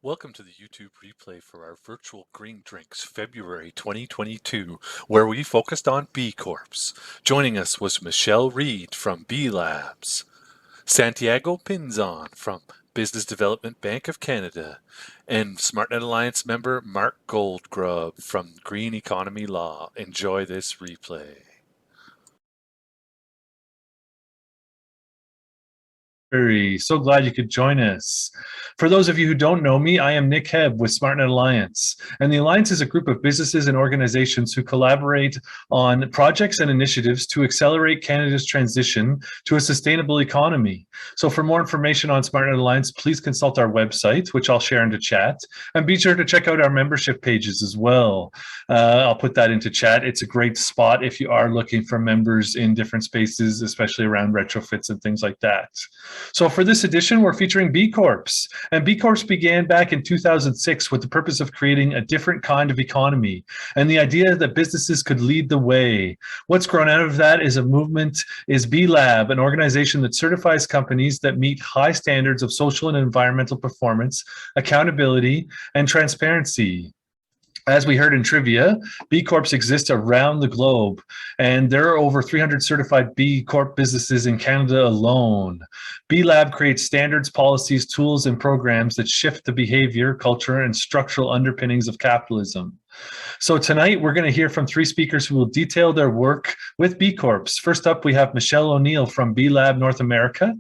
Welcome to the YouTube replay for our virtual Green Drinks February 2022, where we focused on B Corps. Joining us was Michelle Reid from B Labs, Santiago Pinzon from Business Development Bank of Canada, and SmartNet Alliance member Mark Goldgrub from Green Economy Law. Enjoy this replay. So glad you could join us. For those of you who don't know me, I am Nick Hebb with SmartNet Alliance. And the Alliance is a group of businesses and organizations who collaborate on projects and initiatives to accelerate Canada's transition to a sustainable economy. So for more information on SmartNet Alliance, please consult our website, which I'll share into chat. And be sure to check out our membership pages as well. I'll put that into chat. It's a great spot if you are looking for members in different spaces, especially around retrofits and things like that. So for this edition, we're featuring B Corps. And B Corps began back in 2006 with the purpose of creating a different kind of economy and the idea that businesses could lead the way. What's grown out of that is a movement, is B Lab, an organization that certifies companies that meet high standards of social and environmental performance, accountability, and transparency. As we heard in trivia, B Corps exist around the globe, and there are over 300 certified B Corp businesses in Canada alone. B Lab creates standards, policies, tools, and programs that shift the behavior, culture, and structural underpinnings of capitalism. So tonight, we're going to hear from three speakers who will detail their work with B Corps. First up, we have Michelle O'Neill from B Lab North America.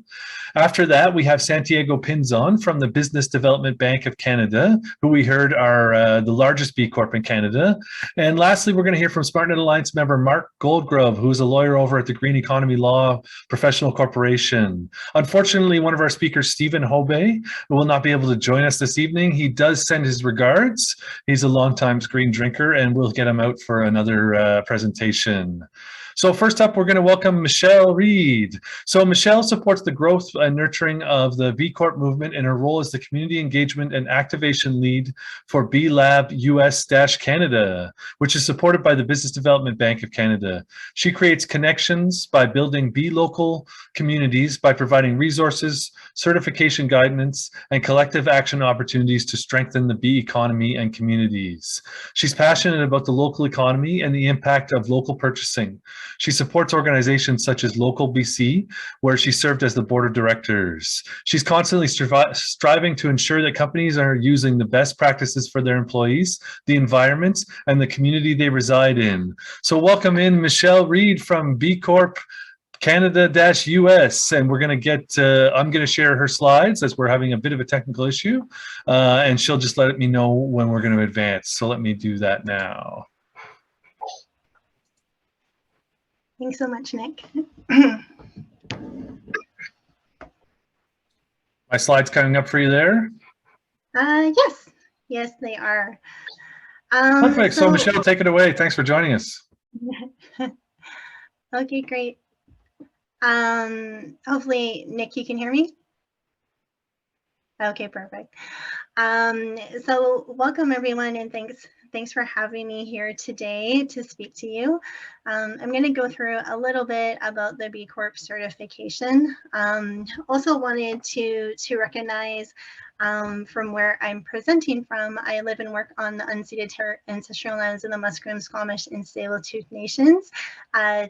After that, we have Santiago Pinzon from the Business Development Bank of Canada, who we heard are the largest B Corp in Canada. And lastly, we're going to hear from SmartNet Alliance member Mark Goldgrub, who is a lawyer over at the Green Economy Law Professional Corporation. Unfortunately, one of our speakers, Stephen Hobe, will not be able to join us this evening. He does send his regards. He's a longtime green drinker, and we'll get him out for another presentation. So first up, we're going to welcome Michelle Reid. So Michelle supports the growth and nurturing of the B Corp movement in her role as the community engagement and activation lead for B Lab US-Canada, which is supported by the Business Development Bank of Canada. She creates connections by building B local communities by providing resources, certification guidance, and collective action opportunities to strengthen the B economy and communities. She's passionate about the local economy and the impact of local purchasing. She supports organizations such as Local BC, where she served as the board of directors. She's constantly striving to ensure that companies are using the best practices for their employees, the environment, and the community they reside in. So welcome in Michelle Reid from B Corp Canada-US, and we're going to get, I'm going to share her slides as we're having a bit of a technical issue, and she'll just let me know when we're going to advance. So let me do that now. Thanks so much, Nick. My slides coming up for you there? Yes, they are. Perfect. So Michelle, take it away. Thanks for joining us. Okay, great. Hopefully, Nick, you can hear me? Okay, perfect. So welcome everyone, and thanks for having me here today to speak to you. I'm going to go through a little bit about the B Corp certification. Also wanted to recognize from where I'm presenting from, I live and work on the unceded ancestral lands of the Musqueam, Squamish, and Tsleil-Waututh Nations.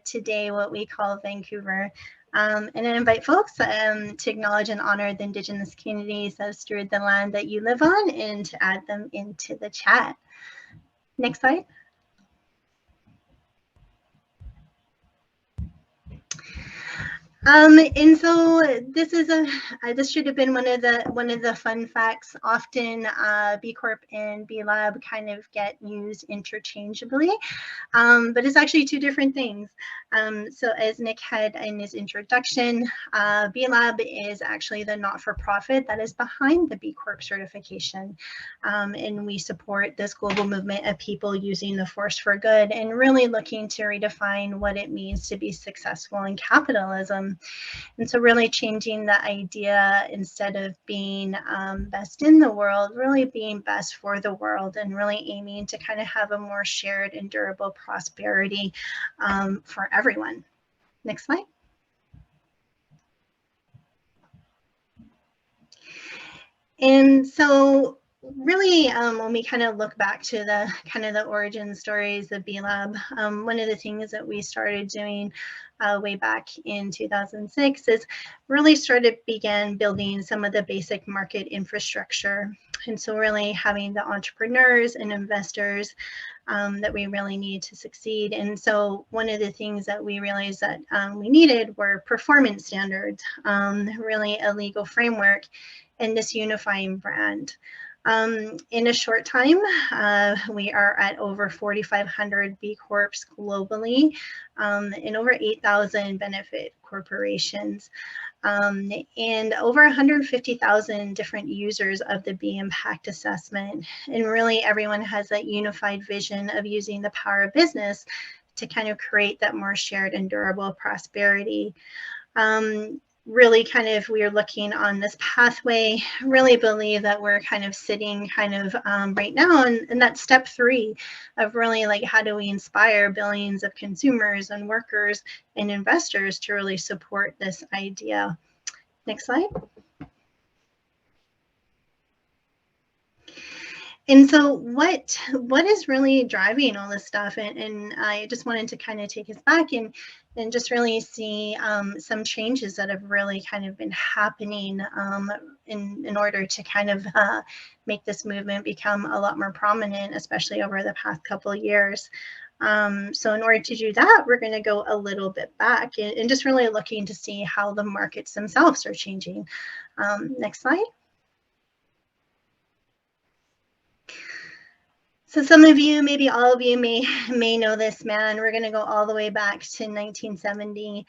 Today, what we call Vancouver. And I invite folks to acknowledge and honor the Indigenous communities that have stewarded the land that you live on and to add them into the chat. Next slide. And so this should have been one of the fun facts. Often B Corp and B Lab kind of get used interchangeably, but it's actually two different things. So as Nick had in his introduction, B Lab is actually the not-for-profit that is behind the B Corp certification, and we support this global movement of people using the force for good and really looking to redefine what it means to be successful in capitalism. And so really changing the idea, instead of being best in the world, really being best for the world, and really aiming to kind of have a more shared and durable prosperity for everyone. Next slide. And so really, when we kind of look back to the origin stories of B Lab, one of the things that we started doing way back in 2006 is really began building some of the basic market infrastructure. And so really having the entrepreneurs and investors that we really need to succeed. And so one of the things that we realized that we needed were performance standards, really a legal framework, and this unifying brand. In a short time, we are at over 4,500 B Corps globally, and over 8,000 benefit corporations, and over 150,000 different users of the B Impact Assessment. And really everyone has that unified vision of using the power of business to kind of create that more shared and durable prosperity. Really kind of, we are looking on this pathway, really believe that we're kind of sitting kind of right now in that step 3 of really like, how do we inspire billions of consumers and workers and investors to really support this idea. Next slide. And so what is really driving all this stuff? And I just wanted to kind of take us back and just really see some changes that have really kind of been happening in order to kind of make this movement become a lot more prominent, especially over the past couple of years. So in order to do that, we're going to go a little bit back and just really looking to see how the markets themselves are changing. Next slide. So some of you, maybe all of you may know this man. We're going to go all the way back to 1970,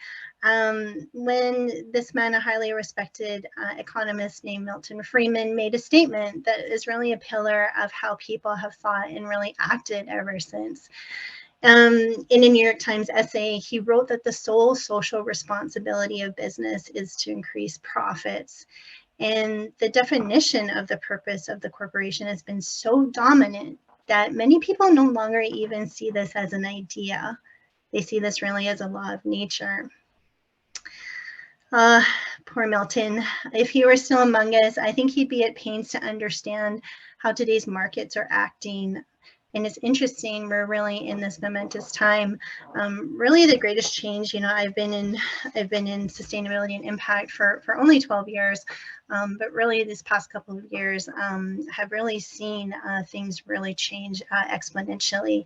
when this man, a highly respected economist named Milton Friedman, made a statement that is really a pillar of how people have thought and really acted ever since. In a New York Times essay, he wrote that the sole social responsibility of business is to increase profits. And the definition of the purpose of the corporation has been so dominant that many people no longer even see this as an idea. They see this really as a law of nature. Poor Milton. If he were still among us, I think he'd be at pains to understand how today's markets are acting. And it's interesting, we're really in this momentous time. Really the greatest change, I've been in sustainability and impact for only 12 years, but really this past couple of years have really seen things really change exponentially,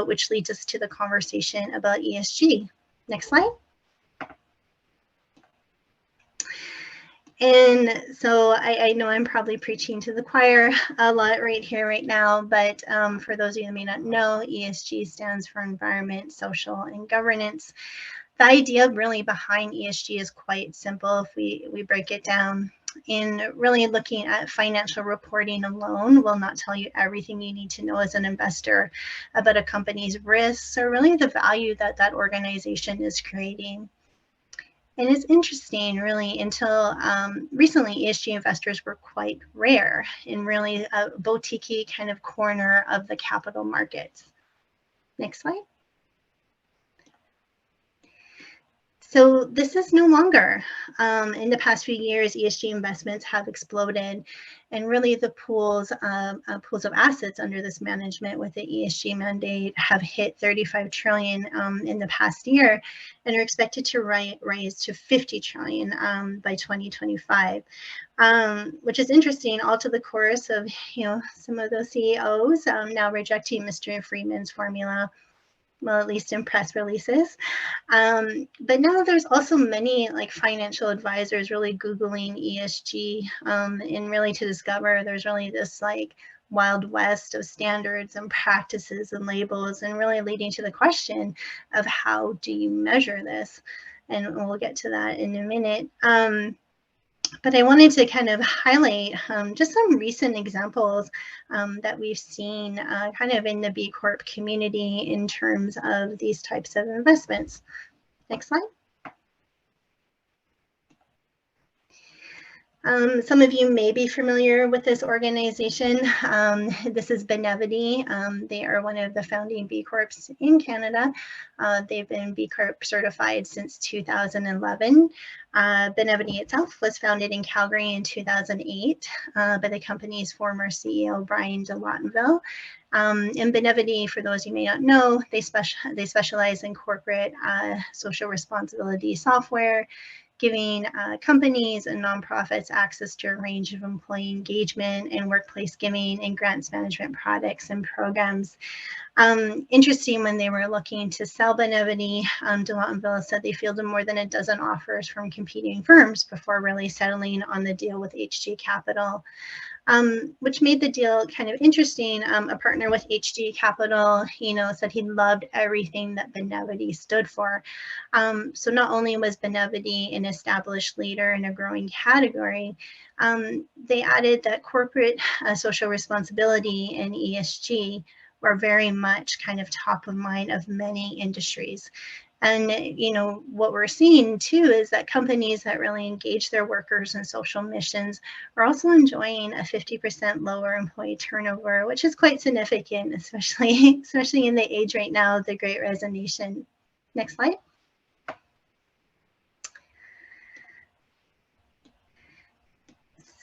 which leads us to the conversation about ESG. Next slide. And so I know I'm probably preaching to the choir a lot right here, right now, but for those of you who may not know, ESG stands for environment, social, and governance. The idea really behind ESG is quite simple if we break it down. In really looking at financial reporting alone will not tell you everything you need to know as an investor about a company's risks or really the value that that organization is creating. And it's interesting, really, until recently, ESG investors were quite rare in really a boutique kind of corner of the capital markets. Next slide. So this is no longer. In the past few years, ESG investments have exploded, and really the pools of assets under this management with the ESG mandate have hit 35 trillion in the past year, and are expected to rise to 50 trillion by 2025, which is interesting. All to the chorus of some of those CEOs now rejecting Mr. Friedman's formula. Well, at least in press releases. But now there's also many financial advisors really Googling ESG and really to discover there's really this wild west of standards and practices and labels, and really leading to the question of how do you measure this? And we'll get to that in a minute. But I wanted to kind of highlight just some recent examples that we've seen kind of in the B Corp community in terms of these types of investments. Next slide. Some of you may be familiar with this organization. This is Benevity. They are one of the founding B Corps in Canada. They've been B Corp certified since 2011. Benevity itself was founded in Calgary in 2008 by the company's former CEO, Brian de Lottenville. And Benevity, for those you may not know, they specialize in corporate social responsibility software, giving companies and nonprofits access to a range of employee engagement and workplace giving and grants management products and programs. Interesting, when they were looking to sell Benevity, de Lottenville said they fielded more than a dozen offers from competing firms before really settling on the deal with HG Capital. Which made the deal kind of interesting. A partner with HG Capital, said he loved everything that Benevity stood for. So not only was Benevity an established leader in a growing category, they added that corporate social responsibility and ESG were very much kind of top of mind of many industries. And, what we're seeing too is that companies that really engage their workers in social missions are also enjoying a 50% lower employee turnover, which is quite significant, especially in the age right now of the Great Resignation. Next slide.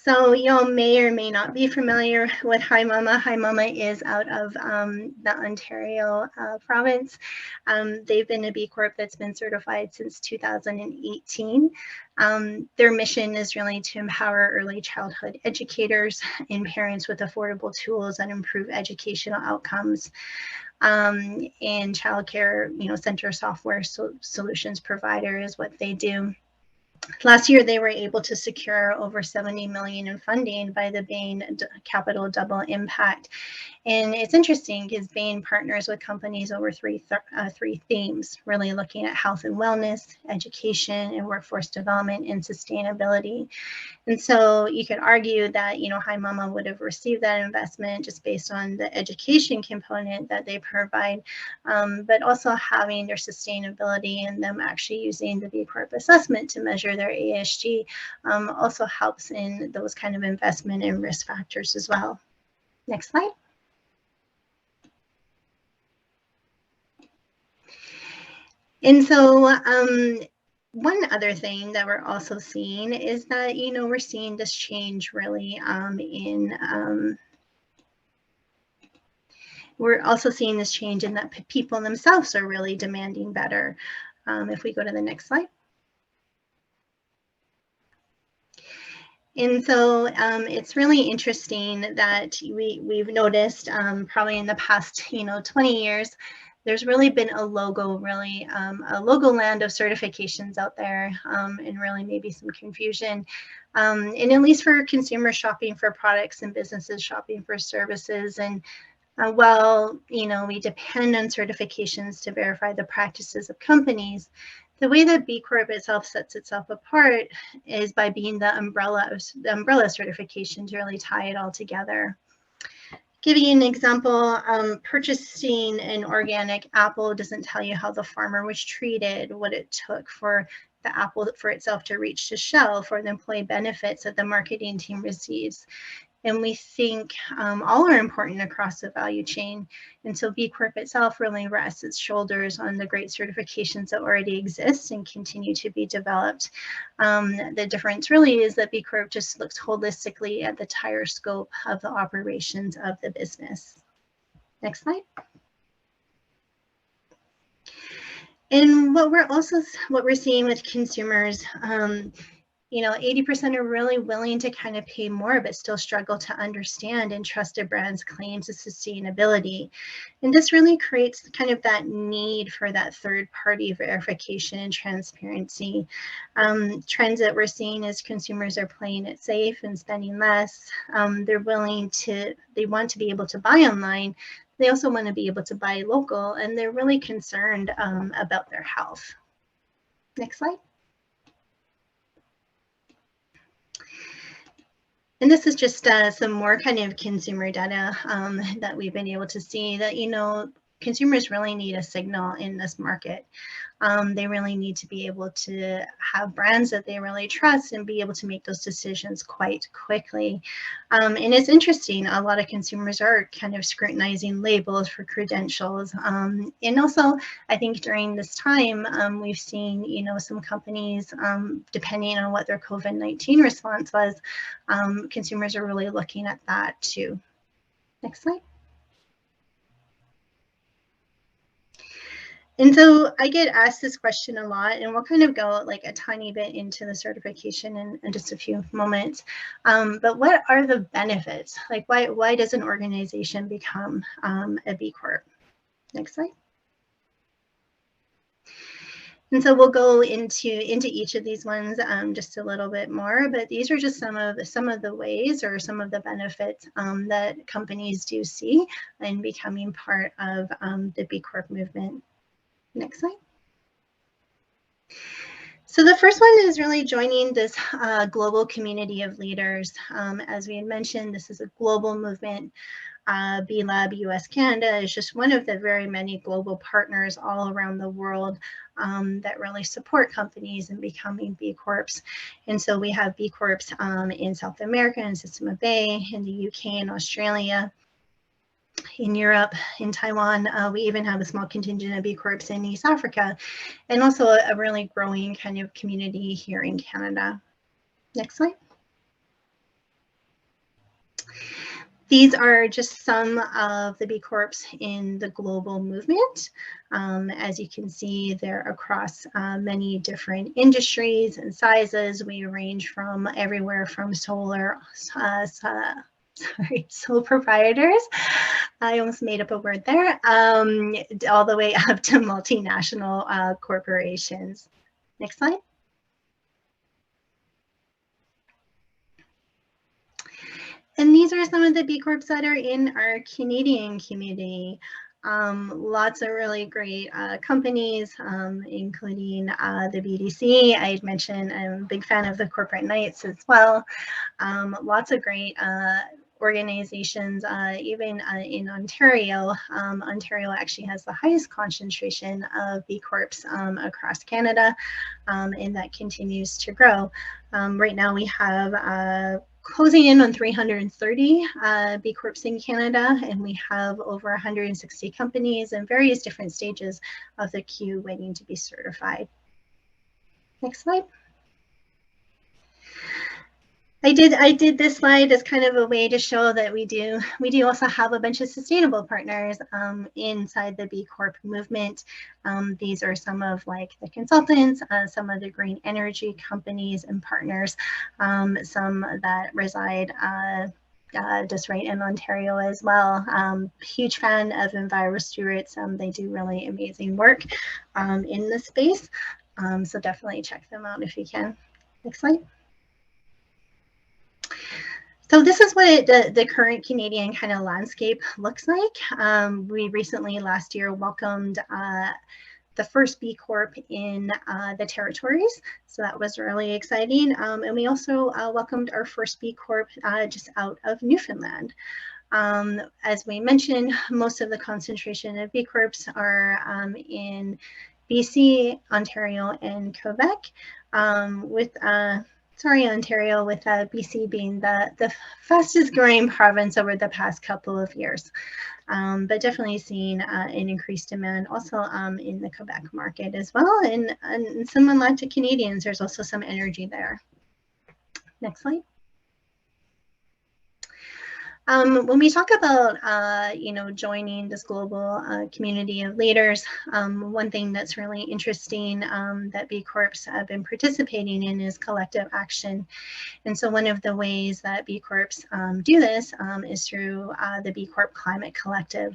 So you all may or may not be familiar with Hi Mama. Hi Mama is out of the Ontario province. They've been a B Corp that's been certified since 2018. Their mission is really to empower early childhood educators and parents with affordable tools that improve educational outcomes. And childcare, center software solutions provider is what they do. Last year, they were able to secure over $70 million in funding by the Bain Capital Double Impact. And it's interesting because Bain partners with companies over three themes, really looking at health and wellness, education, and workforce development and sustainability. And so you could argue that, Hi Mama would have received that investment just based on the education component that they provide, but also having their sustainability and them actually using the B Corp assessment to measure their ESG also helps in those kind of investment and risk factors as well. Next slide. And so one other thing that we're also seeing is that, we're seeing this change really we're also seeing this change in that people themselves are really demanding better. If we go to the next slide. And so it's really interesting that we've noticed probably in the past, 20 years, there's really been a logo land of certifications out there, and really maybe some confusion. And at least for consumers shopping for products and businesses shopping for services. And while, we depend on certifications to verify the practices of companies, the way that B Corp itself sets itself apart is by being the umbrella certification to really tie it all together. Give you an example, purchasing an organic apple doesn't tell you how the farmer was treated, what it took for the apple for itself to reach the shelf, or the employee benefits that the marketing team receives. And we think all are important across the value chain. And so B Corp itself really rests its shoulders on the great certifications that already exist and continue to be developed. The difference really is that B Corp just looks holistically at the entire scope of the operations of the business. Next slide. And what we're seeing with consumers, 80% are really willing to kind of pay more, but still struggle to understand and trust a brand's claims of sustainability. And this really creates kind of that need for that third-party verification and transparency. Trends that we're seeing as consumers are playing it safe and spending less. They want to be able to buy online. They also want to be able to buy local, and they're really concerned about their health. Next slide. And this is just some more kind of consumer data that we've been able to see that, consumers really need a signal in this market. They really need to be able to have brands that they really trust and be able to make those decisions quite quickly. And it's interesting, a lot of consumers are kind of scrutinizing labels for credentials. And also, I think during this time, we've seen, some companies, depending on what their COVID-19 response was, consumers are really looking at that too. Next slide. And so I get asked this question a lot, and we'll kind of go like a tiny bit into the certification in just a few moments. But what are the benefits? Like, why does an organization become a B Corp? Next slide. And so we'll go into each of these ones just a little bit more, but these are just some of the ways or some of the benefits that companies do see in becoming part of the B Corp movement. Next slide. So the first one is really joining this global community of leaders. As we had mentioned, this is a global movement. B Lab US Canada is just one of the very many global partners all around the world that really support companies in becoming B Corps. And so we have B Corps in South America and System of Bay, in the UK and Australia, in Europe, in Taiwan. We even have a small contingent of B Corps in East Africa, and also a really growing kind of community here in Canada. Next slide. These are just some of the B Corps in the global movement. As you can see, they're across many different industries and sizes. We range from everywhere from sole proprietors, I almost made up a word there, all the way up to multinational corporations. Next slide. And these are some of the B Corps that are in our Canadian community. Lots of really great companies, including the BDC. I had mentioned I'm a big fan of the Corporate Knights as well. Lots of great organizations, even in Ontario. Ontario actually has the highest concentration of B Corps across Canada, and that continues to grow. Right now we have closing in on 330 B Corps in Canada, and we have over 160 companies in various different stages of the queue waiting to be certified. Next slide. I did this slide as kind of a way to show that we do also have a bunch of sustainable partners inside the B Corp movement. These are some of like the consultants, some of the green energy companies and partners, some that reside just right in Ontario as well. Huge fan of Enviro Stewards. They do really amazing work in this space. So definitely check them out if you can. Next slide. So this is what the current Canadian kind of landscape looks like. We recently last year welcomed the first B Corp in the territories. So that was really exciting. And we also welcomed our first B Corp just out of Newfoundland. As we mentioned, most of the concentration of B Corps are in BC, Ontario, and Quebec, with Ontario, with BC being the fastest growing province over the past couple of years. But definitely seeing an increased demand also in the Quebec market as well. And some Atlantic Canadians, there's also some energy there. Next slide. When we talk about, joining this global community of leaders, one thing that's really interesting that B Corps have been participating in is collective action. And so one of the ways that B Corps do this is through the B Corp Climate Collective.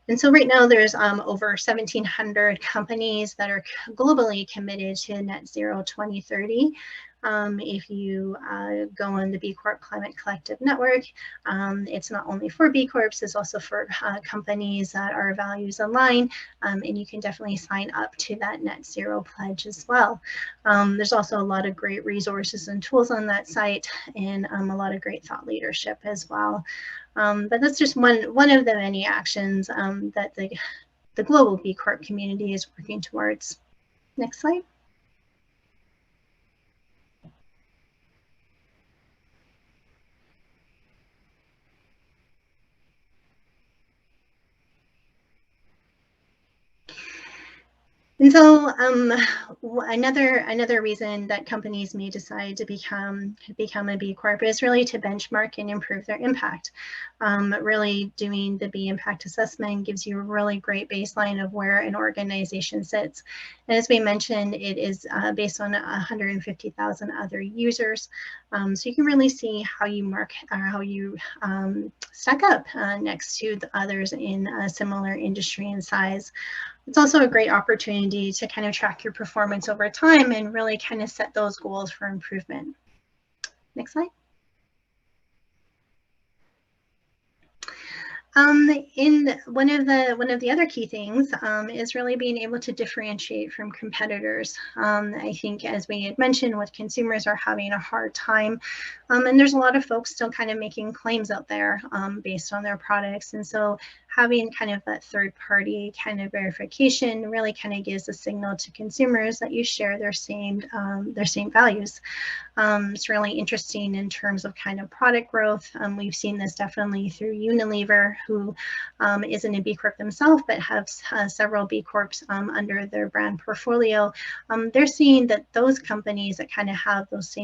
And so right now there's over 1,700 companies that are globally committed to net zero 2030. If you go on the B Corp Climate Collective Network, it's not only for B Corps, it's also for companies that are values aligned, and you can definitely sign up to that net zero pledge as well. There's also a lot of great resources and tools on that site, and a lot of great thought leadership as well. But that's just one of the many actions that the global B Corp community is working towards. Next slide. And so another reason that companies may decide to become a B Corp is really to benchmark and improve their impact. Really doing the B impact assessment gives you a really great baseline of where an organization sits. And as we mentioned, it is based on 150,000 other users. So you can really see how you mark or how you stack up next to the others in a similar industry and size. It's also a great opportunity to kind of track your performance over time and really kind of set those goals for improvement. Next slide. In one of the other key things is really being able to differentiate from competitors. I think, as we had mentioned, with consumers are having a hard time, and there's a lot of folks still kind of making claims out there based on their products, and so having kind of that third-party kind of verification really kind of gives a signal to consumers that you share their same values. It's really interesting in terms of kind of product growth. We've seen this definitely through Unilever, who isn't a B Corp themselves, but have several B Corps under their brand portfolio. They're seeing that those companies that kind of have those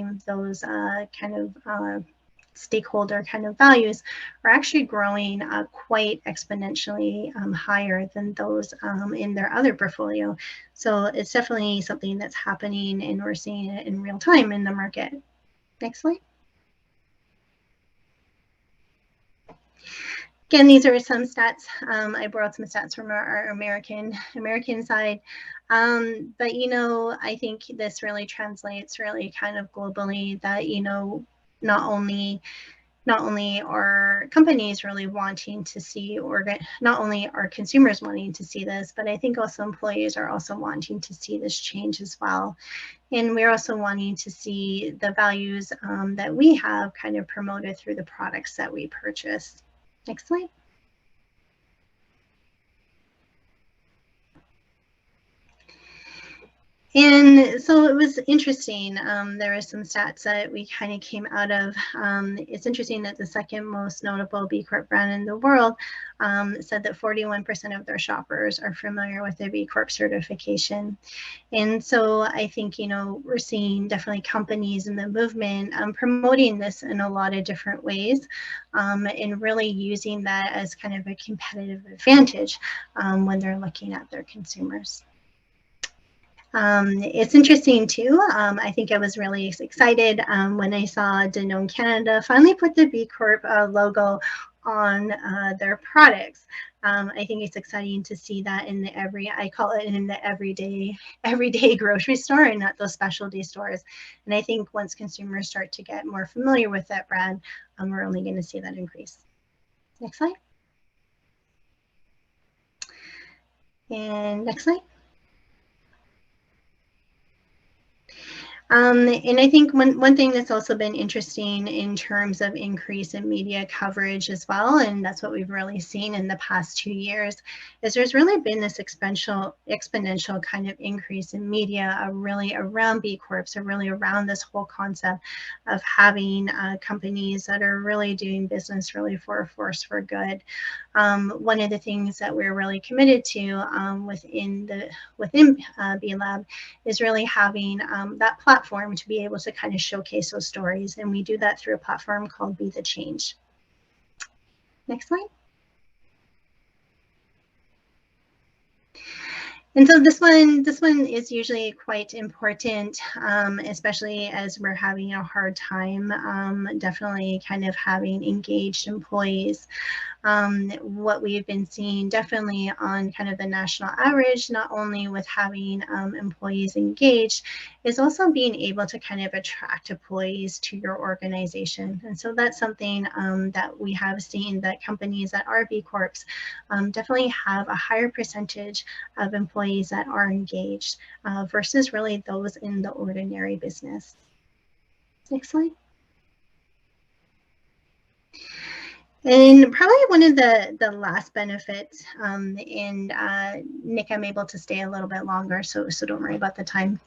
stakeholder kind of values are actually growing quite exponentially higher than those in their other portfolio. So it's definitely something that's happening, and we're seeing it in real time in the market. Next slide. Again, these are some stats. I borrowed some stats from our American side. But, I think this really translates really kind of globally that, not only are companies really wanting to see, or not only are consumers wanting to see this, but I think also employees are also wanting to see this change as well. And we're also wanting to see the values that we have kind of promoted through the products that we purchase. Next slide. And so it was interesting. There were some stats that we kind of came out of. It's interesting that the second most notable B Corp brand in the world said that 41% of their shoppers are familiar with the B Corp certification. And so I think, we're seeing definitely companies in the movement promoting this in a lot of different ways and really using that as kind of a competitive advantage when they're looking at their consumers. It's interesting too. I think I was really excited when I saw Danone Canada finally put the B Corp logo on their products. I think it's exciting to see that in I call it in the everyday grocery store and not those specialty stores. And I think once consumers start to get more familiar with that brand, we're only going to see that increase. Next slide. And next slide. And I think one thing that's also been interesting in terms of increase in media coverage as well, and that's what we've really seen in the past 2 years, is there's really been this exponential kind of increase in media really around B Corps, or really around this whole concept of having companies that are really doing business really for a force for good. One of the things that we're really committed to within B Lab is really having that platform to be able to kind of showcase those stories. And we do that through a platform called Be the Change. Next slide. And so this one is usually quite important, especially as we're having a hard time, definitely kind of having engaged employees. What we've been seeing definitely on kind of the national average, not only with having employees engaged, is also being able to kind of attract employees to your organization. And so that's something that we have seen, that companies that are B Corps definitely have a higher percentage of employees that are engaged versus really those in the ordinary business. Next slide. And probably one of the last benefits, and Nick, I'm able to stay a little bit longer, so don't worry about the time,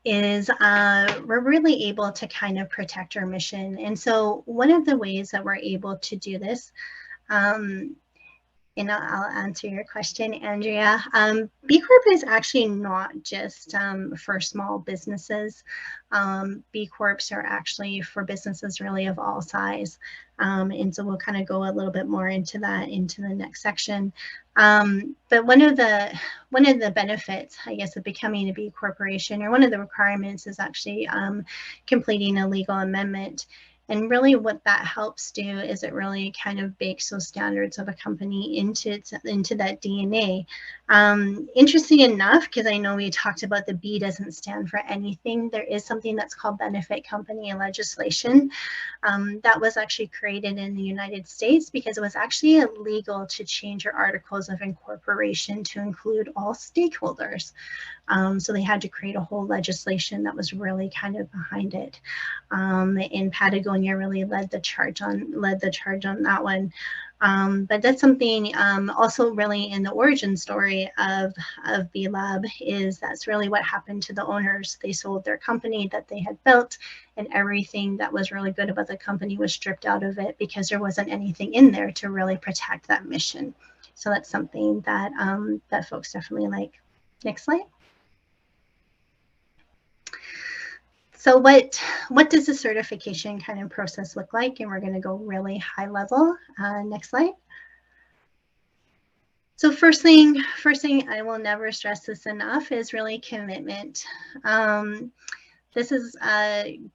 is we're really able to kind of protect our mission. And so one of the ways that we're able to do this, and I'll answer your question, Andrea. B Corp is actually not just for small businesses. B Corps are actually for businesses really of all size. And so we'll kind of go a little bit more into that into the next section. But one of the benefits, I guess, of becoming a B corporation, or one of the requirements, is actually completing a legal amendment. And really what that helps do is it really kind of bakes those standards of a company into that DNA. Interesting enough, because I know we talked about the B doesn't stand for anything, there is something that's called benefit company legislation. That was actually created in the United States because it was actually illegal to change your articles of incorporation to include all stakeholders. So they had to create a whole legislation that was really kind of behind it. And Patagonia really led the charge on that one. But that's something also really in the origin story of B Lab, is that's really what happened to the owners. They sold their company that they had built, and everything that was really good about the company was stripped out of it because there wasn't anything in there to really protect that mission. So that's something that that folks definitely like. Next slide. So what does the certification kind of process look like? And we're going to go really high level. Next slide. So first thing, I will never stress this enough, is really commitment. This is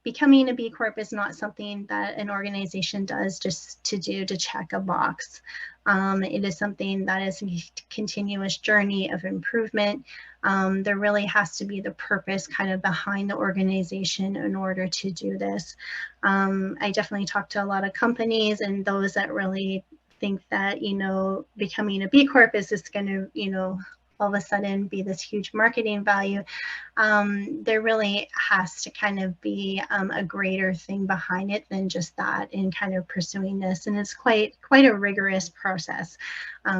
becoming a B Corp is not something that an organization does just to check a box. It is something that is a continuous journey of improvement. There really has to be the purpose kind of behind the organization in order to do this. I definitely talk to a lot of companies, and those that really think that, you know, becoming a B Corp is just going to, you know, all of a sudden be this huge marketing value. There really has to kind of be a greater thing behind it than just that in kind of pursuing this. And it's quite a rigorous process.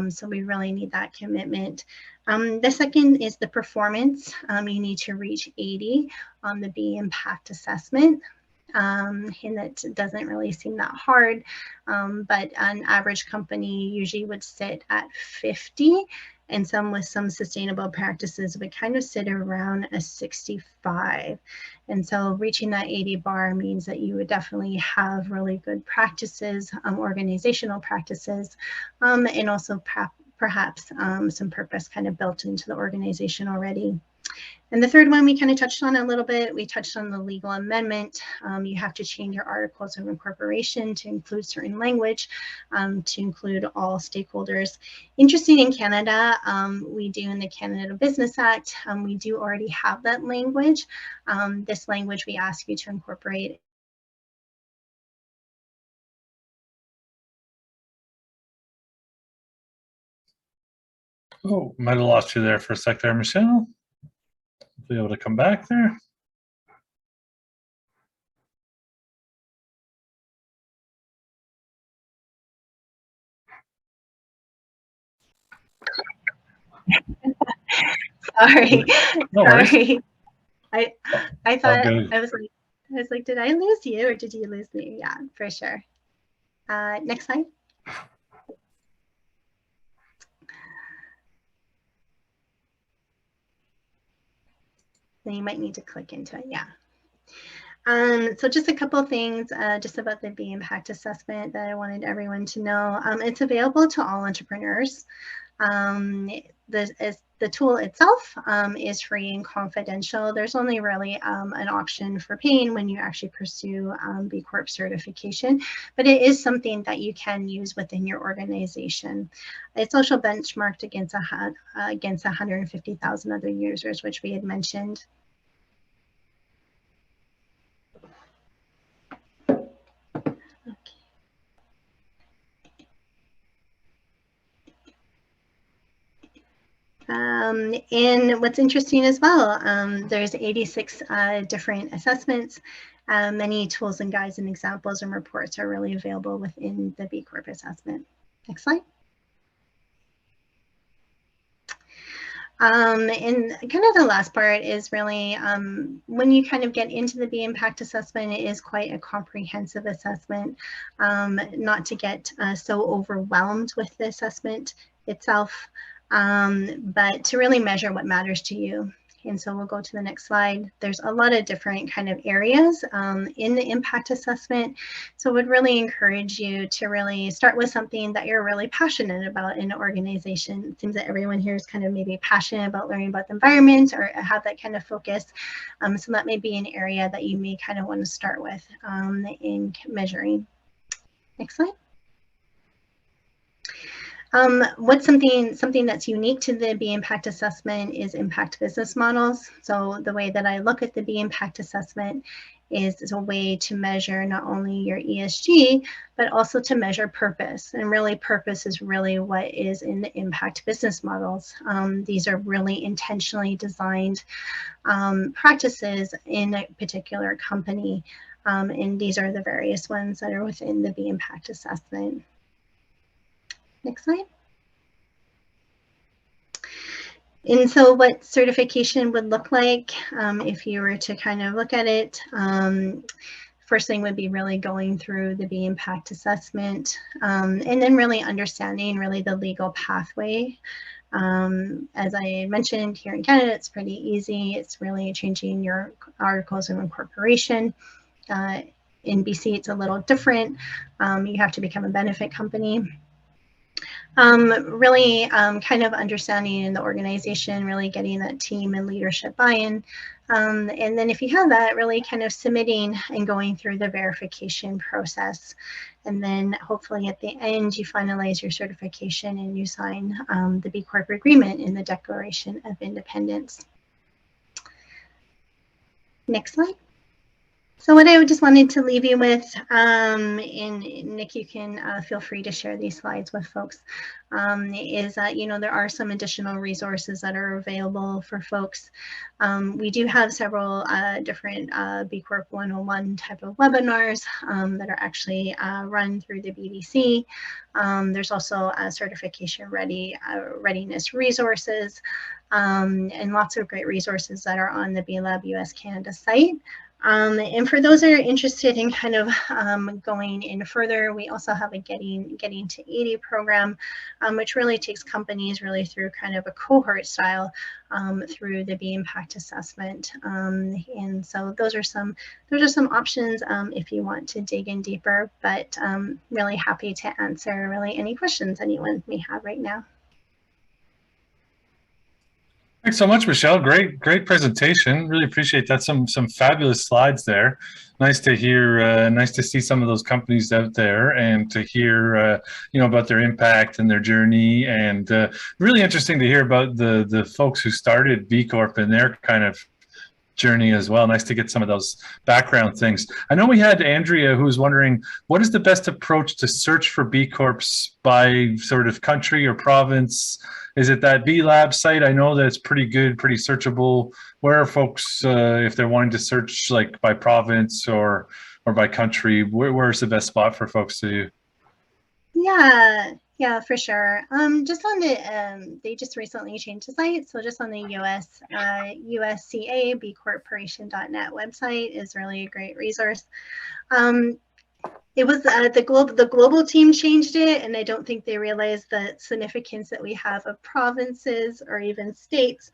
So we really need that commitment. The second is the performance. You need to reach 80 on the B impact assessment. And that doesn't really seem that hard, but an average company usually would sit at 50, and some with some sustainable practices would kind of sit around a 65. And so reaching that 80 bar means that you would definitely have really good practices, organizational practices, and also perhaps some purpose kind of built into the organization already. And the third one we kind of touched on a little bit. We touched on the legal amendment. You have to change your articles of incorporation to include certain language, to include all stakeholders. Interesting, in Canada, we do in the Canada Business Act, we do already have that language. This language we ask you to incorporate. Oh, might have lost you there for a sec there, Michelle. Be able to come back there. Sorry, No sorry. I thought good. I was like, did I lose you or did you lose me? Yeah, for sure. Next slide. Then you might need to click into it. Yeah. So just a couple of things just about the B impact assessment that I wanted everyone to know. It's available to all entrepreneurs. The tool itself is free and confidential. There's only really an option for paying when you actually pursue B Corp certification, but it is something that you can use within your organization. It's also benchmarked against 150,000 other users, which we had mentioned. And what's interesting as well, there's 86 different assessments. Many tools and guides and examples and reports are really available within the B Corp assessment. Next slide. And kind of the last part is really when you kind of get into the B impact assessment, it is quite a comprehensive assessment, not to get so overwhelmed with the assessment itself, but to really measure what matters to you. And so we'll go to the next slide. There's a lot of different kind of areas in the impact assessment. So I would really encourage you to really start with something that you're really passionate about in an organization. It seems that everyone here is kind of maybe passionate about learning about the environment or have that kind of focus. So that may be an area that you may kind of want to start with in measuring. Next slide. What's something that's unique to the B impact assessment is impact business models. So the way that I look at the B impact assessment is a way to measure not only your ESG, but also to measure purpose. And really purpose is really what is in the impact business models. These are really intentionally designed practices in a particular company. And these are the various ones that are within the B impact assessment. Next slide. And so what certification would look like if you were to kind of look at it, first thing would be really going through the B impact assessment and then really understanding really the legal pathway. As I mentioned, here in Canada, it's pretty easy. It's really changing your articles of incorporation. In BC, it's a little different. You have to become a benefit company. Really kind of understanding in the organization, really getting that team and leadership buy-in. And then if you have that, really kind of submitting and going through the verification process. And then hopefully at the end, you finalize your certification and you sign the B Corp agreement in the Declaration of Independence. Next slide. So what I just wanted to leave you with, and Nick, you can feel free to share these slides with folks, is that, you know, there are some additional resources that are available for folks. We do have several different B Corp 101 type of webinars that are actually run through the BDC. There's also certification readiness resources and lots of great resources that are on the B Lab US Canada site. And for those that are interested in kind of going in further, we also have a getting to 80 program, which really takes companies really through kind of a cohort style through the B impact assessment. And so those are some options if you want to dig in deeper, but really happy to answer really any questions anyone may have right now. Thanks so much, Michelle. Great presentation. Really appreciate that. Some fabulous slides there. Nice to hear. Nice to see some of those companies out there, and to hear you know, about their impact and their journey. And really interesting to hear about the folks who started B Corp and their kind of journey as well. Nice to get some of those background things. I know we had Andrea who was wondering, what is the best approach to search for B Corps by sort of country or province? Is it that B Lab site? I know that it's pretty good, pretty searchable. Where are folks, if they're wanting to search like by province or by country, where's the best spot for folks to? Yeah, for sure. Just on the, they just recently changed the site. So just on the USCA bcorporation.net website is really a great resource. It was the global team changed it, and I don't think they realized the significance that we have of provinces or even states.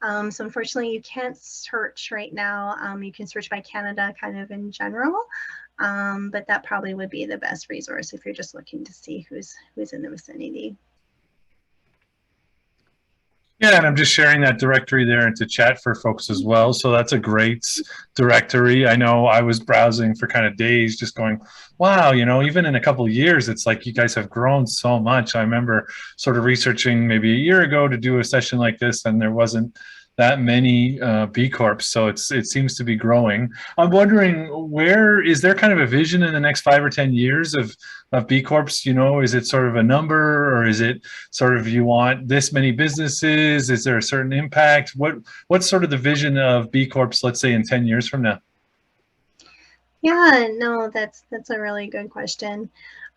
So unfortunately, you can't search right now. You can search by Canada kind of in general, but that probably would be the best resource if you're just looking to see who's in the vicinity. Yeah, and I'm just sharing that directory there into chat for folks as well. So that's a great directory. I know I was browsing for kind of days just going, wow, you know, even in a couple of years, it's like you guys have grown so much. I remember sort of researching maybe a year ago to do a session like this, and there wasn't that many B Corps, so it seems to be growing. I'm wondering, where is there kind of a vision in the next 5 or 10 years of B Corps? You know, is it sort of a number, or is it sort of you want this many businesses? Is there a certain impact? What's sort of the vision of B Corps, let's say in 10 years from now? Yeah, no, that's a really good question.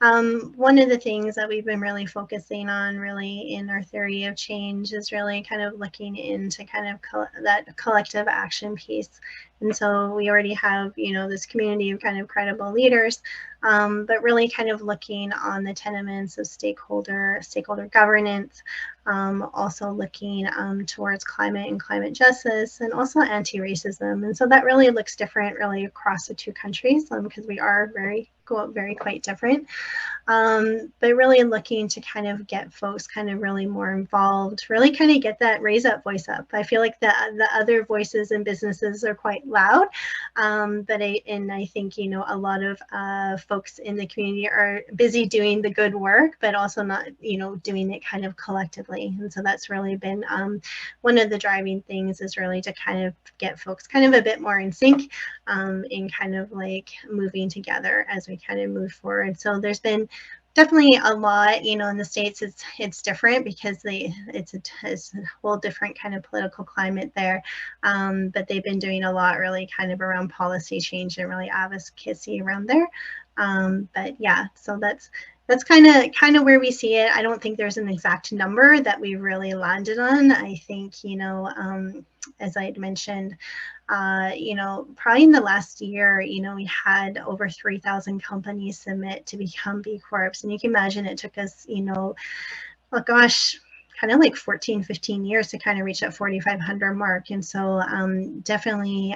One of the things that we've been really focusing on really in our theory of change is really kind of looking into kind of that collective action piece. And so we already have, you know, this community of kind of credible leaders, but really kind of looking on the tenements of stakeholder governance, also looking towards climate and climate justice, and also anti-racism. And so that really looks different really across the two countries, because we are very quite different. But really looking to kind of get folks kind of really more involved, really kind of get that raise up voice up. I feel like the other voices and businesses are quite loud, but I think, you know, a lot of folks in the community are busy doing the good work, but also not, you know, doing it kind of collectively. And so that's really been one of the driving things, is really to kind of get folks kind of a bit more in sync, in kind of like moving together as we kind of move forward. So there's been definitely a lot, you know, in the States it's different because it's a whole different kind of political climate there, but they've been doing a lot really kind of around policy change and really advocacy around there. But yeah, so that's kind of where we see it. I don't think there's an exact number that we've really landed on. I think, you know, as I had mentioned, you know, probably in the last year, you know, we had over 3,000 companies submit to become B Corps. And you can imagine it took us, you know, oh gosh, kind of like 14, 15 years to kind of reach that 4,500 mark. And so definitely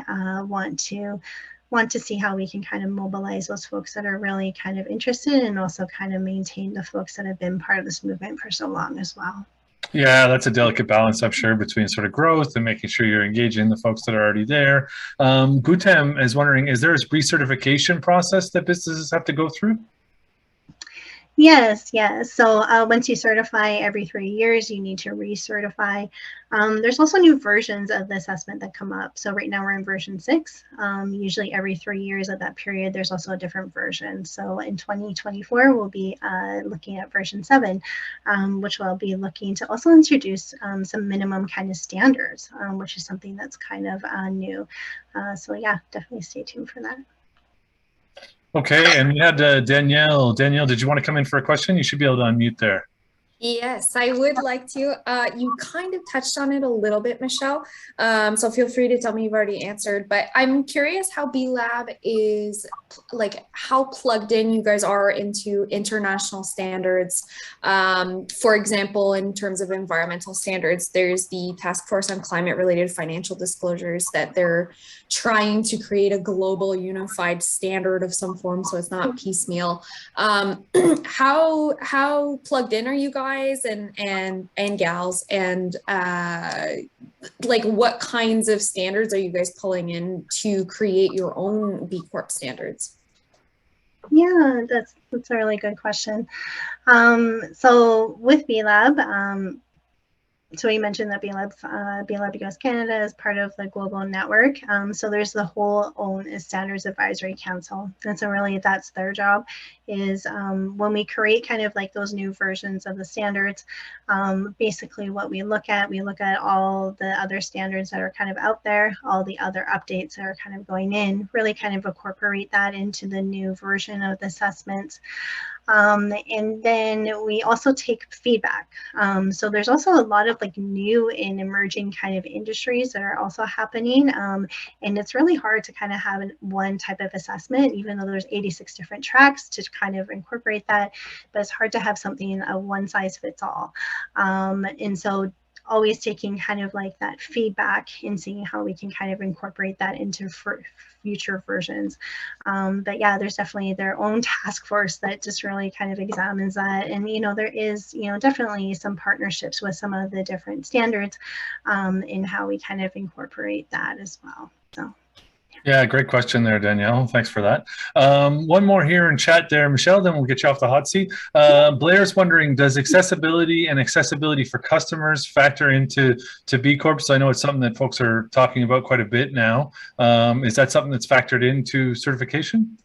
want to see how we can kind of mobilize those folks that are really kind of interested, and also kind of maintain the folks that have been part of this movement for so long as well. Yeah, that's a delicate balance, I'm sure, between sort of growth and making sure you're engaging the folks that are already there. Gutem is wondering, is there a recertification process that businesses have to go through? Yes. So once you certify every 3 years, you need to recertify. There's also new versions of the assessment that come up. So right now we're in version 6. Usually every 3 years of that period, there's also a different version. So in 2024, we'll be looking at version 7, which will be looking to also introduce some minimum kind of standards, which is something that's kind of new. So yeah, definitely stay tuned for that. Okay, and we had Danielle. Danielle, did you want to come in for a question? You should be able to unmute there. Yes, I would like to. You kind of touched on it a little bit, Michelle. So feel free to tell me you've already answered, but I'm curious how B Lab is, like, how plugged in you guys are into international standards. For example, in terms of environmental standards, there's the Task Force on Climate Related Financial Disclosures that they're trying to create a global unified standard of some form, so it's not piecemeal. How plugged in are you guys and gals, and like what kinds of standards are you guys pulling in to create your own B Corp standards? Yeah, that's a really good question. So with B Lab, so we mentioned that B Lab US Canada is part of the global network. So there's the whole own Standards Advisory Council. And so really that's their job, is when we create kind of like those new versions of the standards, basically what we look at all the other standards that are kind of out there, all the other updates that are kind of going in, really kind of incorporate that into the new version of the assessments. And then we also take feedback. So there's also a lot of like new and emerging kind of industries that are also happening. And it's really hard to kind of have one type of assessment, even though there's 86 different tracks to kind of incorporate that, but it's hard to have something of one size fits all. And so always taking kind of like that feedback and seeing how we can kind of incorporate that into future versions. But yeah, there's definitely their own task force that just really kind of examines that. And, you know, there is, you know, definitely some partnerships with some of the different standards in how we kind of incorporate that as well. So, Yeah, great question there, Danielle. Thanks for that. One more here in chat there, Michelle, then we'll get you off the hot seat. Blair's wondering, does accessibility and accessibility for customers factor into B Corp? So I know it's something that folks are talking about quite a bit now. Is that something that's factored into certification?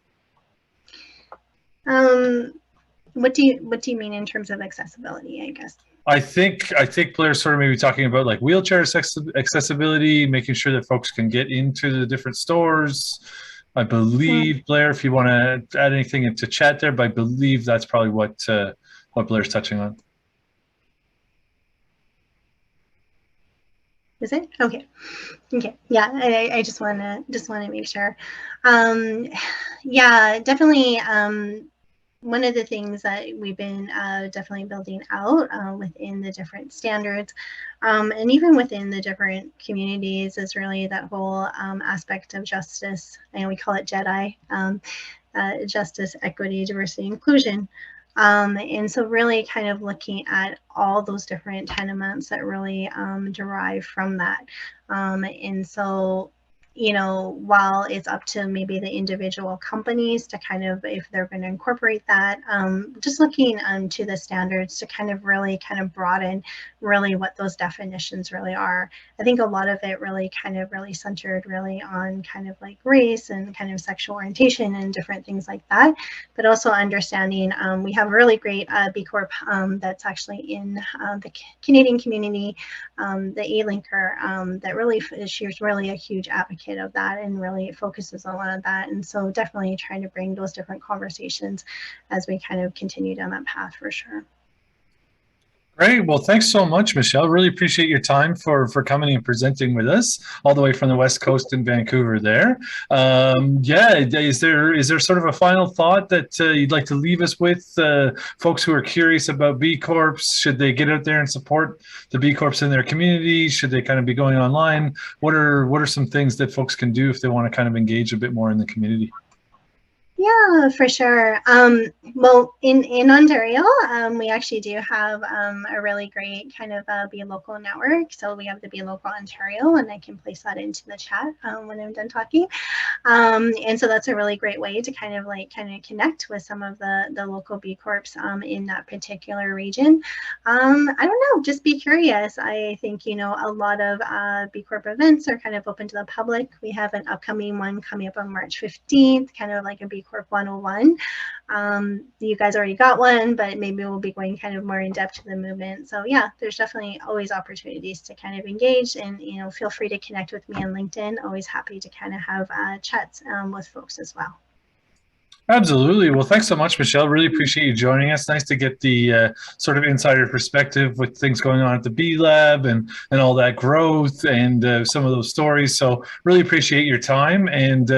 What do you mean in terms of accessibility, I guess? I think Blair's sort of maybe talking about like wheelchair accessibility, making sure that folks can get into the different stores. I believe, Blair, if you want to add anything into chat there, but I believe that's probably what Blair's touching on. Is it? Okay. Okay. Yeah, I just want to make sure. Yeah, definitely. One of the things that we've been definitely building out within the different standards and even within the different communities is really that whole aspect of justice. And we call it JEDI, justice, equity, diversity, inclusion. And so really kind of looking at all those different tenements that really derive from that. And so, you know, while it's up to maybe the individual companies to kind of, if they're going to incorporate that, just looking to the standards to kind of really kind of broaden really what those definitions really are. I think a lot of it really kind of really centered really on kind of like race and kind of sexual orientation and different things like that, but also understanding we have a really great B Corp that's actually in the Canadian community, the A-Linker, that really, she's really a huge advocate of that and really focuses a lot of that. And so definitely trying to bring those different conversations as we kind of continue down that path for sure. Great. Well, thanks so much, Michelle. Really appreciate your time for coming and presenting with us all the way from the West Coast in Vancouver there. Yeah, is there sort of a final thought that you'd like to leave us with? Folks who are curious about B Corps, should they get out there and support the B Corps in their community? Should they kind of be going online? What are some things that folks can do if they want to kind of engage a bit more in the community? Yeah, for sure. Well, in Ontario, we actually do have a really great kind of Be Local network. So we have the Be Local Ontario, and I can place that into the chat when I'm done talking. And so that's a really great way to kind of connect with some of the local B Corps in that particular region. I don't know, just be curious. I think, you know, a lot of B Corp events are kind of open to the public. We have an upcoming one coming up on March 15th, kind of like a B Corp 101. You guys already got one, but maybe we'll be going kind of more in depth to the movement. So yeah, there's definitely always opportunities to kind of engage, and you know, feel free to connect with me on LinkedIn. Always happy to kind of have chats with folks as well. Absolutely. Well, thanks so much, Michelle. Really appreciate you joining us. Nice to get the sort of insider perspective with things going on at the B Lab and all that growth and some of those stories. So really appreciate your time, and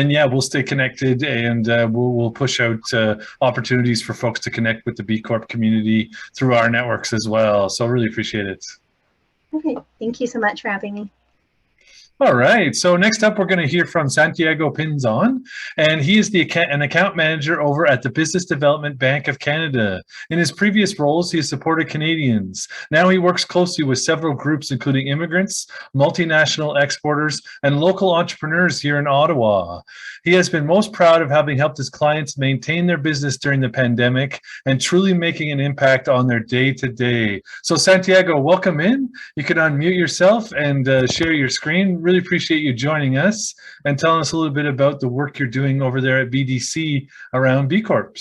yeah, we'll stay connected, and we'll push out opportunities for folks to connect with the B Corp community through our networks as well. So really appreciate it. Okay, thank you so much for having me. All right. So next up, we're going to hear from Santiago Pinzon, and he is an account manager over at the Business Development Bank of Canada. In his previous roles, he has supported Canadians. Now he works closely with several groups, including immigrants, multinational exporters, and local entrepreneurs here in Ottawa. He has been most proud of having helped his clients maintain their business during the pandemic and truly making an impact on their day-to-day. So Santiago, welcome in. You can unmute yourself and share your screen. Really appreciate you joining us and telling us a little bit about the work you're doing over there at BDC around B Corps.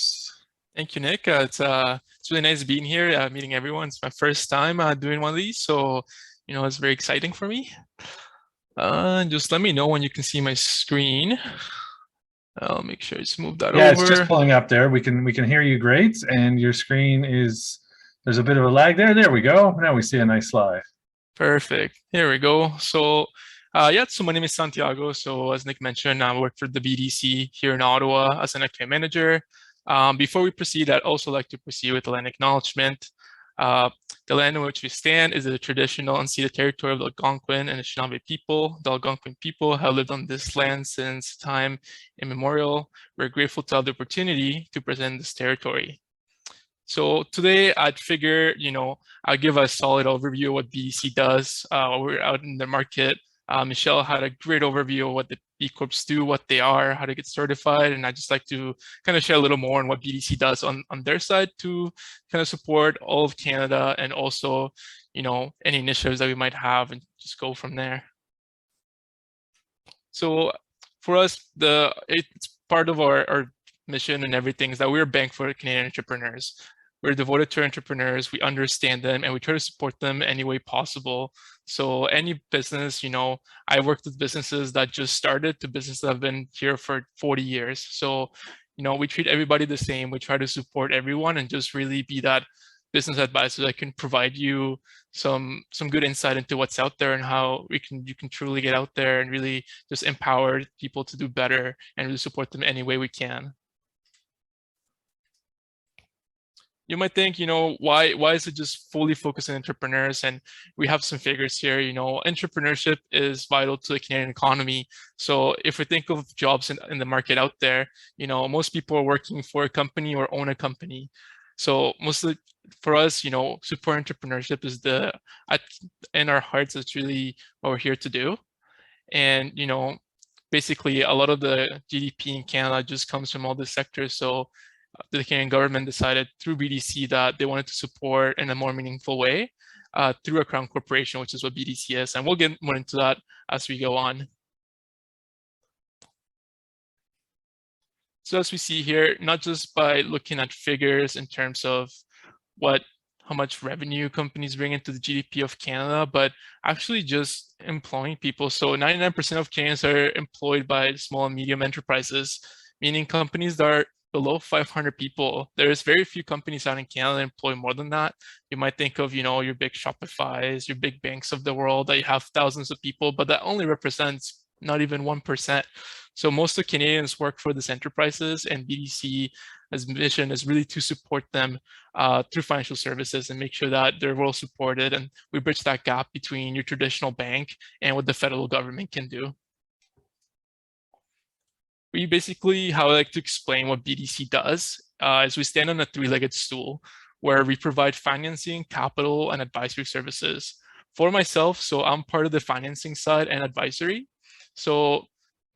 Thank you, Nick. It's really nice being here, meeting everyone. It's my first time doing one of these, so you know, it's very exciting for me. Just let me know when you can see my screen. I'll make sure it's moved that over. Yeah, it's just pulling up there. We can hear you great, and your screen is, there's a bit of a lag there. There we go. Now we see a nice slide. Perfect. Here we go. So yeah, so my name is Santiago. So as Nick mentioned, I work for the BDC here in Ottawa as an account manager. Before we proceed, I'd also like to proceed with the land acknowledgement. The land in which we stand is the traditional unceded territory of the Algonquin and Anishinaabe people. The Algonquin people have lived on this land since time immemorial. We're grateful to have the opportunity to present this territory. So today I'd figure, you know, I'll give a solid overview of what BDC does. We're out in the market Michelle had a great overview of what the B Corps do, what they are, how to get certified, and I'd just like to kind of share a little more on what BDC does on their side to kind of support all of Canada and also, any initiatives that we might have and just go from there. So for us, it's part of our mission and everything is that we're a bank for Canadian entrepreneurs. We're devoted to entrepreneurs, we understand them, and we try to support them any way possible. So any business, I worked with businesses that just started to businesses that have been here for 40 years. So, we treat everybody the same. We try to support everyone and just really be that business advisor that can provide you some good insight into what's out there and how you can truly get out there and really just empower people to do better and really support them any way we can. You might think, why is it just fully focused on entrepreneurs? And we have some figures here. Entrepreneurship is vital to the Canadian economy. So if we think of jobs in the market out there, most people are working for a company or own a company. So mostly for us, support entrepreneurship is in our hearts, it's really what we're here to do. And, basically a lot of the GDP in Canada just comes from all this sectors. So the Canadian government decided through BDC that they wanted to support in a more meaningful way through a crown corporation, which is what BDC is. And we'll get more into that as we go on. So as we see here, not just by looking at figures in terms of how much revenue companies bring into the GDP of Canada, but actually just employing people. So 99% of Canadians are employed by small and medium enterprises, meaning companies that are below 500 people. There's very few companies out in Canada that employ more than that. You might think of, your big Shopify's, your big banks of the world that you have thousands of people, but that only represents not even 1%. So most of Canadians work for these enterprises, and BDC's mission is really to support them through financial services and make sure that they're well supported. And we bridge that gap between your traditional bank and what the federal government can do. How I like to explain what BDC does is we stand on a three-legged stool where we provide financing, capital, and advisory services. For myself, so I'm part of the financing side and advisory. So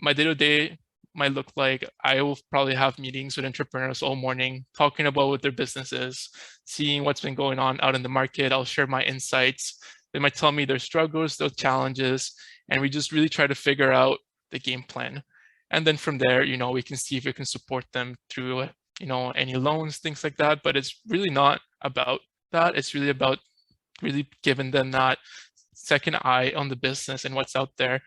my day-to-day might look like I will probably have meetings with entrepreneurs all morning, talking about what their business is, seeing what's been going on out in the market. I'll share my insights. They might tell me their struggles, their challenges, and we just really try to figure out the game plan. And then from there, we can see if we can support them through, any loans, things like that. But it's really not about that. It's really about really giving them that second eye on the business and what's out there.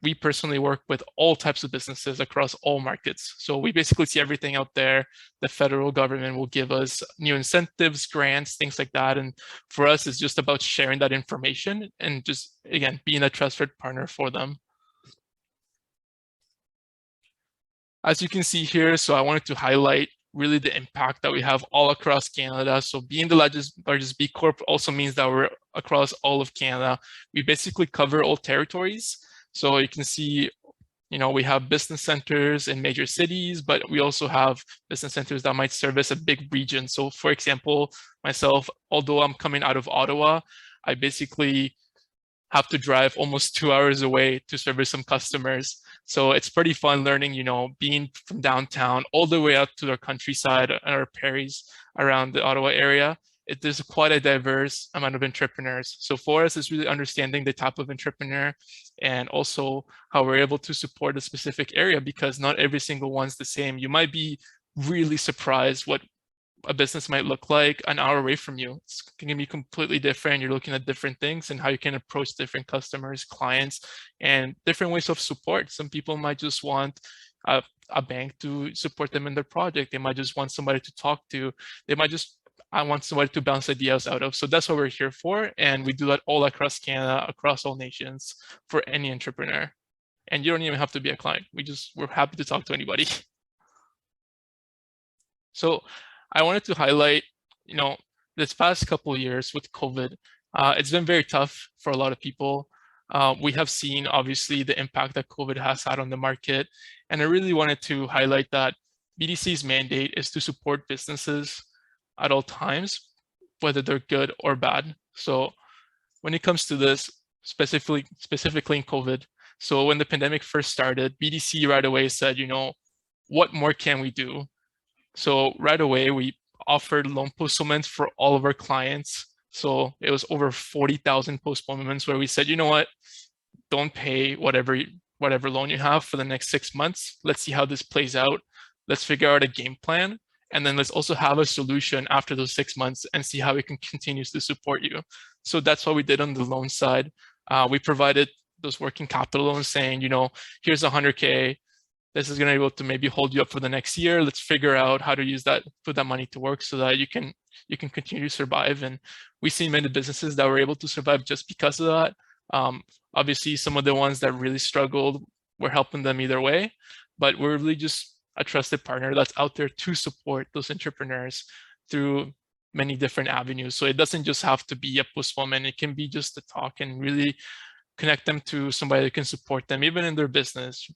We personally work with all types of businesses across all markets. So we basically see everything out there. The federal government will give us new incentives, grants, things like that. And for us, it's just about sharing that information and just, again, being a trusted partner for them. As you can see here, so I wanted to highlight really the impact that we have all across Canada. So being the largest B Corp also means that we're across all of Canada. We basically cover all territories. So you can see, we have business centers in major cities, but we also have business centers that might service a big region. So for example, myself, although I'm coming out of Ottawa, I basically have to drive almost 2 hours away to service some customers. So it's pretty fun learning, being from downtown all the way out to our countryside and our prairies around the Ottawa area. There's quite a diverse amount of entrepreneurs. So for us, it's really understanding the type of entrepreneur and also how we're able to support a specific area, because not every single one's the same. You might be really surprised what a business might look like an hour away from you. It's going to be completely different. You're looking at different things and how you can approach different customers, clients, and different ways of support. Some people might just want a bank to support them in their project. They might just want somebody to talk to. They might just I want somebody to bounce ideas out of. So that's what we're here for. And we do that all across Canada, across all nations, for any entrepreneur. And you don't even have to be a client. We're happy to talk to anybody. So I wanted to highlight, this past couple of years with COVID, it's been very tough for a lot of people. We have seen, obviously, the impact that COVID has had on the market. And I really wanted to highlight that BDC's mandate is to support businesses at all times, whether they're good or bad. So when it comes to this, specifically in COVID. So when the pandemic first started, BDC right away said, what more can we do? So right away, we offered loan postponements for all of our clients. So it was over 40,000 postponements where we said, you know what, don't pay whatever loan you have for the next 6 months. Let's see how this plays out. Let's figure out a game plan. And then let's also have a solution after those 6 months and see how we can continue to support you. So that's what we did on the loan side. We provided those working capital loans saying, here's 100K. This is going to be able to maybe hold you up for the next year. Let's figure out how to use that, put that money to work so that you can continue to survive. And we've seen many businesses that were able to survive just because of that. Obviously, some of the ones that really struggled, we're helping them either way, but we're really just a trusted partner that's out there to support those entrepreneurs through many different avenues. So it doesn't just have to be a postponement. It can be just a talk and really connect them to somebody that can support them, even in their business.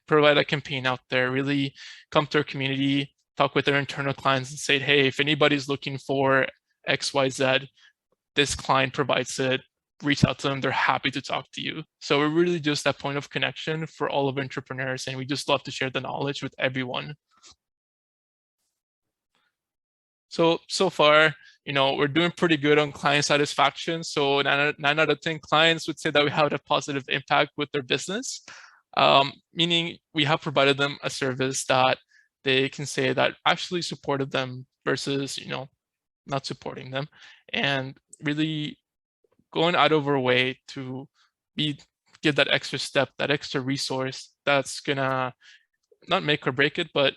Provide a campaign out there, really come to our community, talk with their internal clients and say, hey, if anybody's looking for XYZ, this client provides it, reach out to them, they're happy to talk to you. So we're really just that point of connection for all of entrepreneurs, and we just love to share the knowledge with everyone. So far, we're doing pretty good on client satisfaction. So 9 out of 10 clients would say that we have a positive impact with their business. Meaning we have provided them a service that they can say that actually supported them versus, not supporting them, and really going out of our way to give that extra step, that extra resource that's gonna not make or break it, but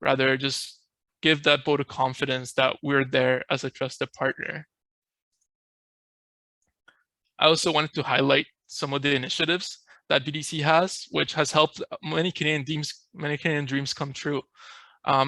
rather just give that vote of confidence that we're there as a trusted partner. I also wanted to highlight some of the initiatives that BDC has, which has helped many Canadian dreams come true.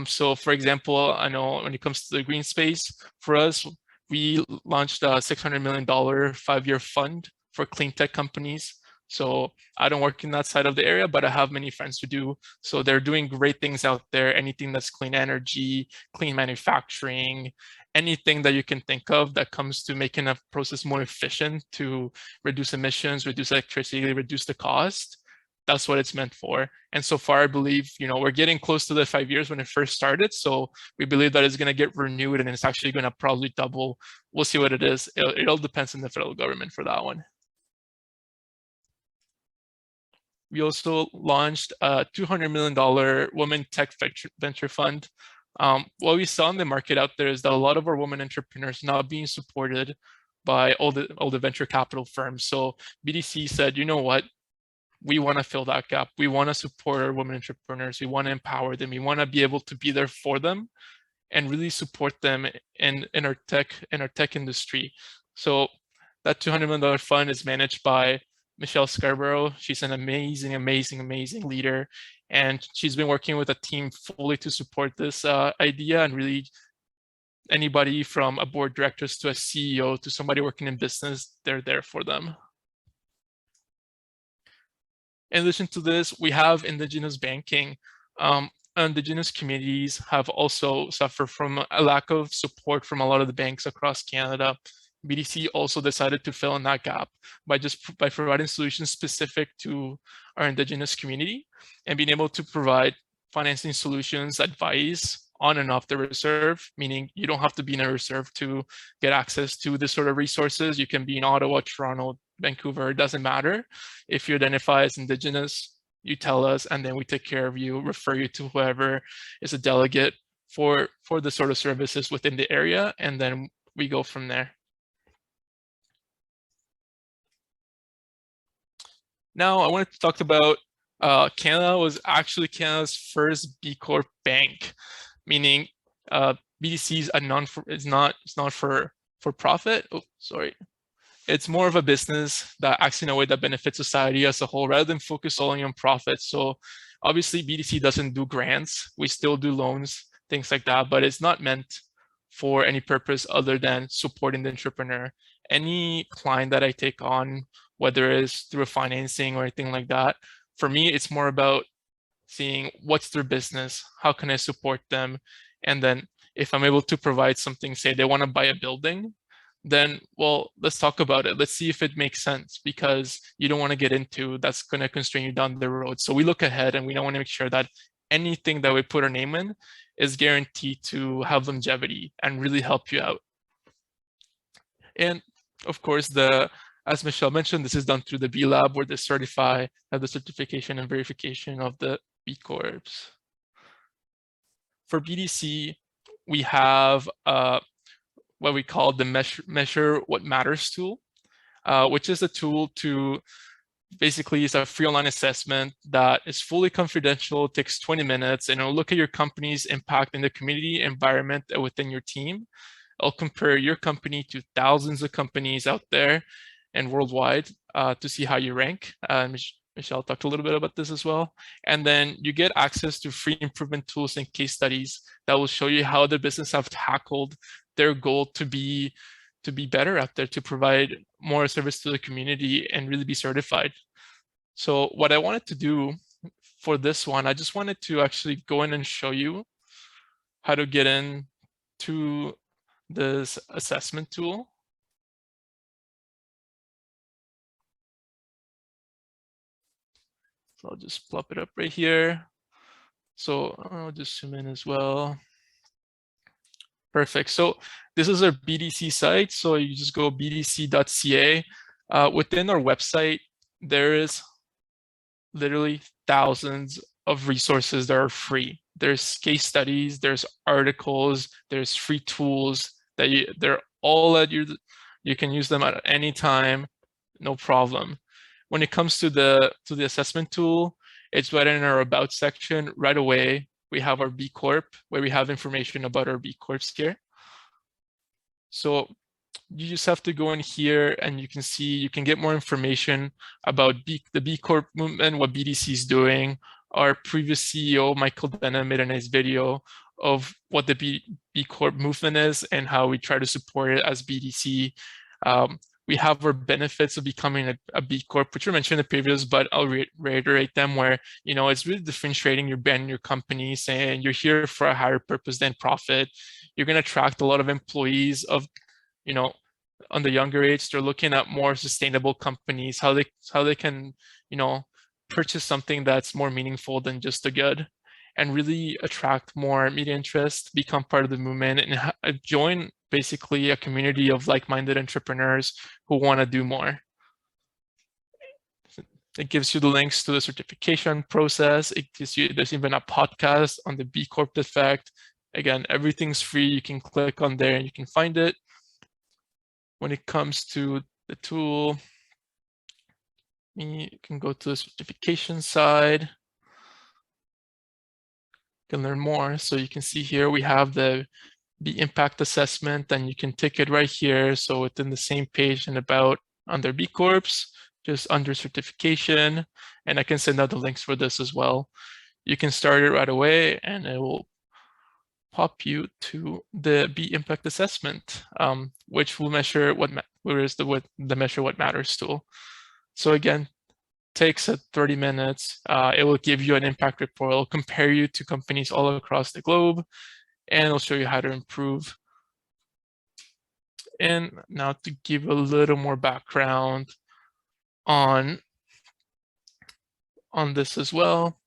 So for example, I know when it comes to the green space, for us, we launched a $600 million 5-year fund for clean tech companies. So I don't work in that side of the area, but I have many friends who do. So they're doing great things out there, anything that's clean energy, clean manufacturing, anything that you can think of that comes to making a process more efficient to reduce emissions, reduce electricity, reduce the cost. That's what it's meant for. And so far, I believe, we're getting close to the 5 years when it first started. So we believe that it's going to get renewed and it's actually going to probably double. We'll see what it is. It all depends on the federal government for that one. We also launched a $200 million women tech venture fund. What we saw in the market out there is that a lot of our women entrepreneurs not being supported by all the venture capital firms. So BDC said, you know what? We want to fill that gap. We want to support our women entrepreneurs. We want to empower them. We want to be able to be there for them and really support them in our tech industry. So that $200 million fund is managed by Michelle Scarborough. She's an amazing leader. And she's been working with a team fully to support this idea, and really anybody from a board directors to a CEO to somebody working in business, they're there for them. In addition to this, we have Indigenous banking. Indigenous communities have also suffered from a lack of support from a lot of the banks across Canada. BDC also decided to fill in that gap by providing solutions specific to our Indigenous community and being able to provide financing solutions, advice on and off the reserve, meaning you don't have to be in a reserve to get access to this sort of resources. You can be in Ottawa, Toronto, Vancouver, it doesn't matter. If you identify as Indigenous, you tell us, and then we take care of you, refer you to whoever is a delegate for the sort of services within the area, and then we go from there. Now, I wanted to talk about Canada was actually Canada's first B Corp bank, meaning BDC is not for profit. Oh, sorry. It's more of a business that acts in a way that benefits society as a whole, rather than focus only on profit. So obviously BDC doesn't do grants. We still do loans, things like that, but it's not meant for any purpose other than supporting the entrepreneur. Any client that I take on, whether it's through financing or anything like that, for me, it's more about seeing what's their business, how can I support them? And then if I'm able to provide something, say they want to buy a building, then, well, let's talk about it. Let's see if it makes sense, because you don't want to get into that's going to constrain you down the road. So we look ahead and we don't want to make sure that anything that we put our name in is guaranteed to have longevity and really help you out. And of course, as Michelle mentioned, this is done through the B Lab, where they certify, have the certification and verification of the B Corps. For BDC, we have what we call the Measure What Matters tool, which is a tool to basically is a free online assessment that is fully confidential, takes 20 minutes, and it'll look at your company's impact in the community, environment, within your team. It'll compare your company to thousands of companies out there and worldwide to see how you rank. Michelle talked a little bit about this as well. And then you get access to free improvement tools and case studies that will show you how the business have tackled their goal to be better out there, to provide more service to the community and really be certified. So what I wanted to do for this one, I just wanted to actually go in and show you how to get into this assessment tool. So I'll just plop it up right here. So I'll just zoom in as well. Perfect. So this is our BDC site. So you just go bdc.ca. Within our website, there is literally thousands of resources that are free. There's case studies, there's articles, there's free tools that they're all at you can use them at any time, no problem. When it comes to the assessment tool, it's right in our about section right away. We have our B Corp, where we have information about our B Corps here. So you just have to go in here and you can see, you can get more information about the B Corp movement, what BDC is doing. Our previous CEO, Michael Denham, made a nice video of what the B Corp movement is and how we try to support it as BDC. We have our benefits of becoming a B Corp, which were mentioned in the previous, but I'll reiterate them, where, you know, it's really differentiating your brand and your company, saying you're here for a higher purpose than profit. You're going to attract a lot of employees of, you know, on the younger age. They're looking at more sustainable companies, how they can, you know, purchase something that's more meaningful than just a good, and really attract more media interest, become part of the movement, and join basically a community of like-minded entrepreneurs who want to do more. It gives you the links to the certification process. It gives you, there's even a podcast on the B Corp effect. Again, everything's free. You can click on there and you can find it. When it comes to the tool, you can go to the certification side. You can learn more. So you can see here we have the impact assessment, and you can tick it right here. So within the same page and about under B Corps, just under certification, and I can send out the links for this as well. You can start it right away and it will pop you to the B impact assessment, which will measure where is the Measure What Matters tool. So again, takes 30 minutes. It will give you an impact report. It'll compare you to companies all across the globe, and it'll show you how to improve. And now to give a little more background on this as well.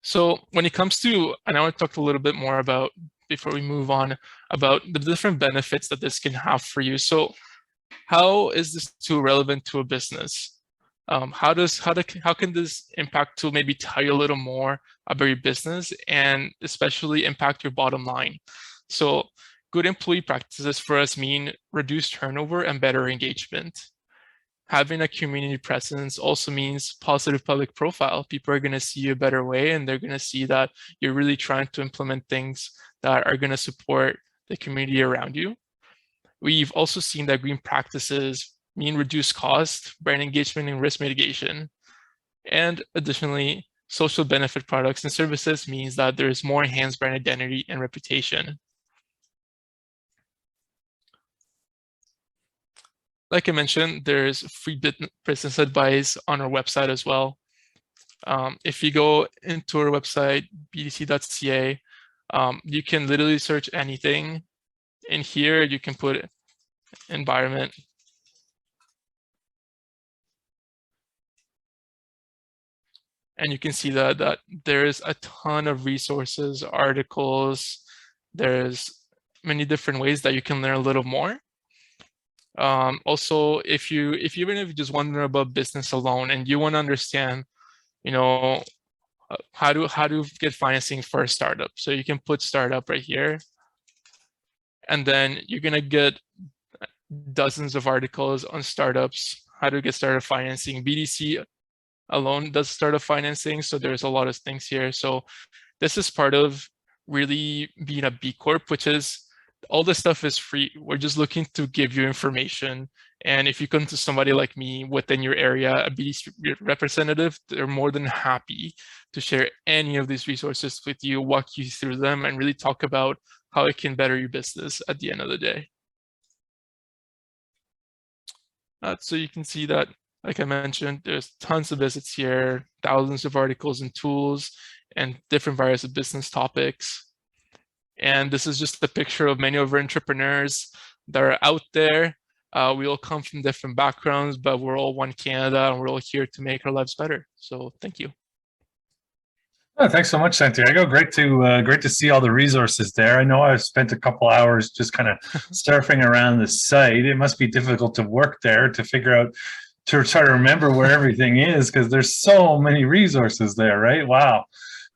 So when it comes to, and I want to talk a little bit more about, before we move on, about the different benefits that this can have for you. So how is this tool relevant to a business? How can this impact tool maybe tell you a little more about your business and especially impact your bottom line? So good employee practices for us mean reduced turnover and better engagement. Having a community presence also means positive public profile. People are going to see you a better way, and they're going to see that you're really trying to implement things that are going to support the community around you. We've also seen that green practices mean reduced cost, brand engagement, and risk mitigation. And additionally, social benefit products and services means that there is more enhanced brand identity and reputation. Like I mentioned, there's free business advice on our website as well. If you go into our website, bdc.ca, You can literally search anything. In here, you can put environment. And you can see that there's a ton of resources, articles. There's many different ways that you can learn a little more. Also, if you even if you just want to know about business alone and you want to understand, you know, how to get financing for a startup, so you can put startup right here, and then you're gonna get dozens of articles on startups, how to get started financing. BDC alone does startup financing, so there's a lot of things here. So this is part of really being a B Corp, which is all this stuff is free. We're just looking to give you information. And if you come to somebody like me within your area, a BDC representative, they're more than happy to share any of these resources with you, walk you through them, and really talk about how it can better your business at the end of the day. So you can see that, like I mentioned, there's tons of visits here, thousands of articles and tools, and different various of business topics. And this is just a picture of many of our entrepreneurs that are out there. We all come from different backgrounds, but we're all one Canada, and we're all here to make our lives better. So thank you. Oh, thanks so much, Santiago. Great to see all the resources there. I know I've spent a couple hours just kind of surfing around the site. It must be difficult to work there to figure out, to try to remember where everything is, because there's so many resources there, right? Wow,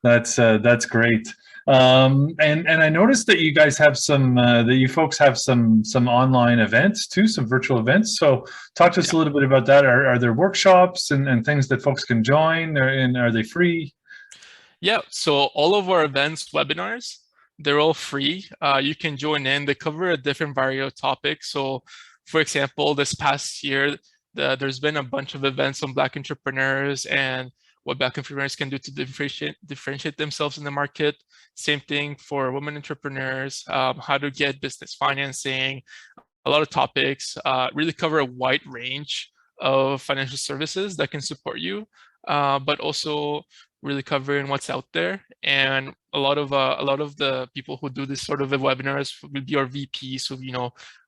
that's great. And I noticed that you guys have some that you folks have some online events too, some virtual events. So talk to us a little bit about that. Are there workshops and things that folks can join, and are they free? Yeah, so all of our events, webinars, they're all free. You can join in. They cover a different variety of topics. So, for example, this past year, there's been a bunch of events on Black entrepreneurs and what Black entrepreneurs can do to differentiate themselves in the market. Same thing for women entrepreneurs, how to get business financing. A lot of topics really cover a wide range of financial services that can support you, but also really covering what's out there. And a lot of the people who do this sort of webinars will be our VPs, who,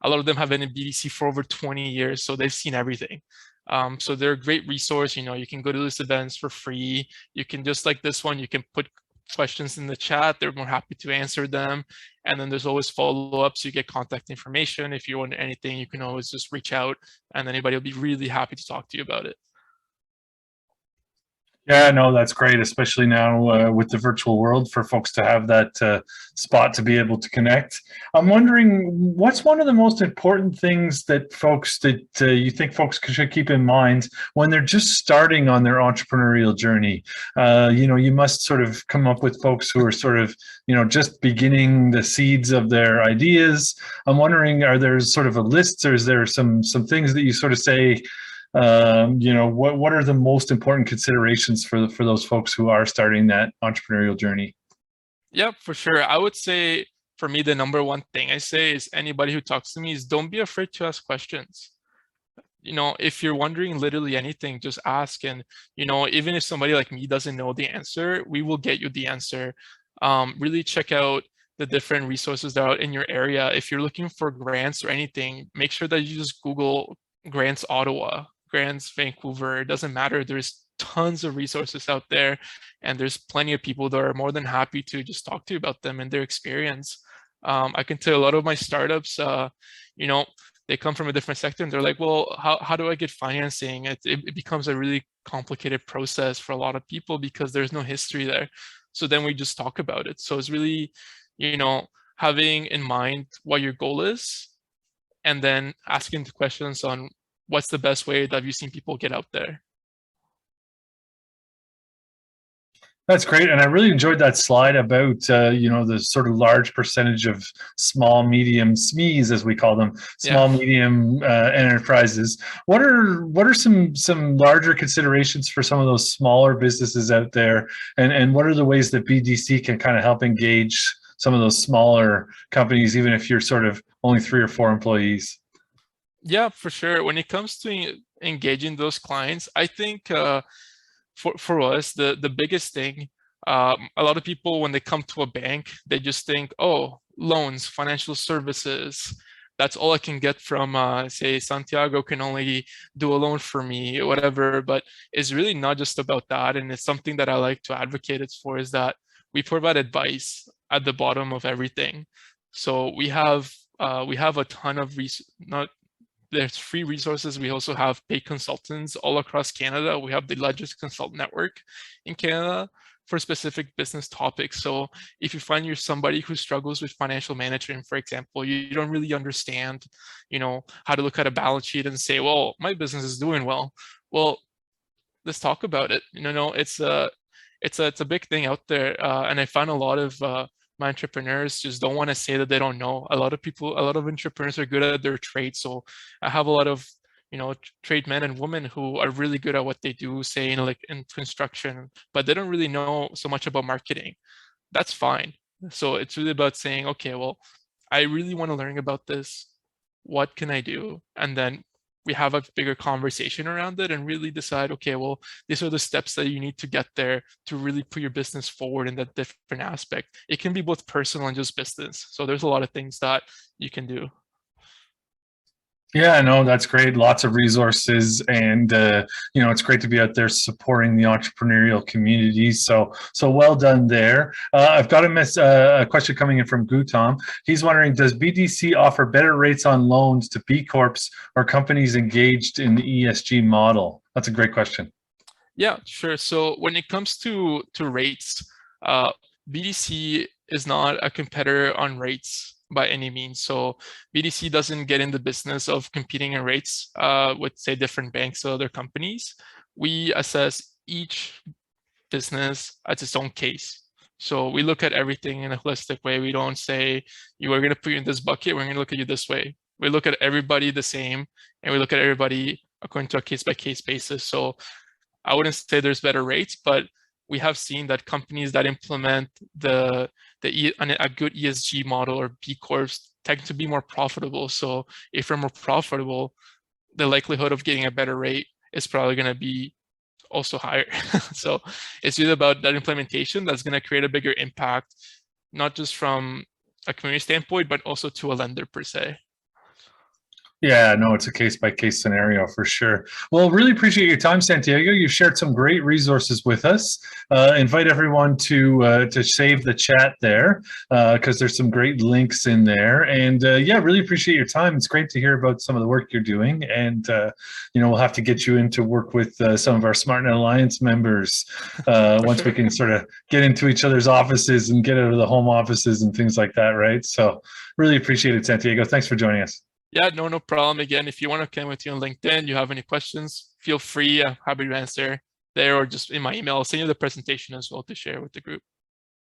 a lot of them have been in BDC for over 20 years, so they've seen everything. So they're a great resource. You can go to these events for free. You can, just like this one, you can put questions in the chat. They're more happy to answer them. And then there's always follow-ups. You get contact information. If you want anything, you can always just reach out, and anybody will be really happy to talk to you about it. Yeah, no, that's great, especially now with the virtual world, for folks to have that spot to be able to connect. I'm wondering, what's one of the most important things that you think folks should keep in mind when they're just starting on their entrepreneurial journey? You must sort of come up with folks who are sort of, just beginning the seeds of their ideas. I'm wondering, are there sort of a list, or is there some things that you sort of say, what are the most important considerations for those folks who are starting that entrepreneurial journey? Yeah, for sure. I would say, for me, the number one thing I say is, anybody who talks to me, is don't be afraid to ask questions. If you're wondering literally anything, just ask. And, even if somebody like me doesn't know the answer, we will get you the answer. Really check out the different resources that are out in your area. If you're looking for grants or anything, make sure that you just Google Grants Ottawa, Grants Vancouver. It doesn't matter. There's tons of resources out there, and there's plenty of people that are more than happy to just talk to you about them and their experience. I can tell a lot of my startups, they come from a different sector, and they're like, well, how do I get financing? It becomes a really complicated process for a lot of people because there's no history there. So then we just talk about it. So it's really, having in mind what your goal is, and then asking the questions on what's the best way that you've seen people get out there. That's great. And I really enjoyed that slide about, the sort of large percentage of small, medium SMEs, as we call them, small, medium enterprises. What are some larger considerations for some of those smaller businesses out there? And what are the ways that BDC can kind of help engage some of those smaller companies, even if you're sort of only 3 or 4 employees? Yeah, for sure. When it comes to engaging those clients, I think for us, the biggest thing A lot of people, when they come to a bank, they just think, oh, loans, financial services, that's all I can get from, say, Santiago can only do a loan for me, whatever. But it's really not just about that. And it's something that I like to advocate it for, is that we provide advice at the bottom of everything. So we have a ton of there's free resources. We also have paid consultants all across Canada. We have the largest consultant network in Canada for specific business topics. So if you find you're somebody who struggles with financial management, for example, you don't really understand, how to look at a balance sheet and say, well, my business is doing well. Well, let's talk about it. It's a big thing out there. And I find a lot of my entrepreneurs just don't want to say that they don't know. A lot of entrepreneurs are good at their trade. So I have a lot of trade men and women who are really good at what they do, say in construction, but they don't really know so much about marketing. That's fine. So it's really about saying, okay, well, I really want to learn about this. What can I do? And then we have a bigger conversation around it and really decide, okay, well, these are the steps that you need to get there to really put your business forward in that different aspect. It can be both personal and just business. So there's a lot of things that you can do. Yeah, no, that's great. Lots of resources, and it's great to be out there supporting the entrepreneurial community. So well done there. I've got a question coming in from Gutam. He's wondering, does BDC offer better rates on loans to B Corps or companies engaged in the ESG model? That's a great question. Yeah, sure. So when it comes to rates, BDC is not a competitor on rates by any means. So BDC doesn't get in the business of competing in rates with, say, different banks or other companies. We assess each business as its own case. So we look at everything in a holistic way. We don't say, you are going to put you in this bucket, we're going to look at you this way. We look at everybody the same, and we look at everybody according to a case-by-case basis. So I wouldn't say there's better rates, but we have seen that companies that implement a good ESG model or B Corps tend to be more profitable. So if you're more profitable, the likelihood of getting a better rate is probably going to be also higher. So it's really about that implementation that's going to create a bigger impact, not just from a community standpoint, but also to a lender per se. Yeah, no, it's a case-by-case scenario for sure. Well, really appreciate your time, Santiago. You've shared some great resources with us. Invite everyone to save the chat there because there's some great links in there. And yeah, really appreciate your time. It's great to hear about some of the work you're doing. And we'll have to get you in to work with some of our SmartNet Alliance members once we can sort of get into each other's offices and get out of the home offices and things like that, right? So really appreciate it, Santiago. Thanks for joining us. Yeah, no problem. Again, if you want to connect with you on LinkedIn, you have any questions, feel free. I'm happy to answer there or just in my email. I'll send you the presentation as well to share with the group.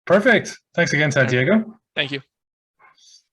Perfect. Thanks again, Santiago. Thank you.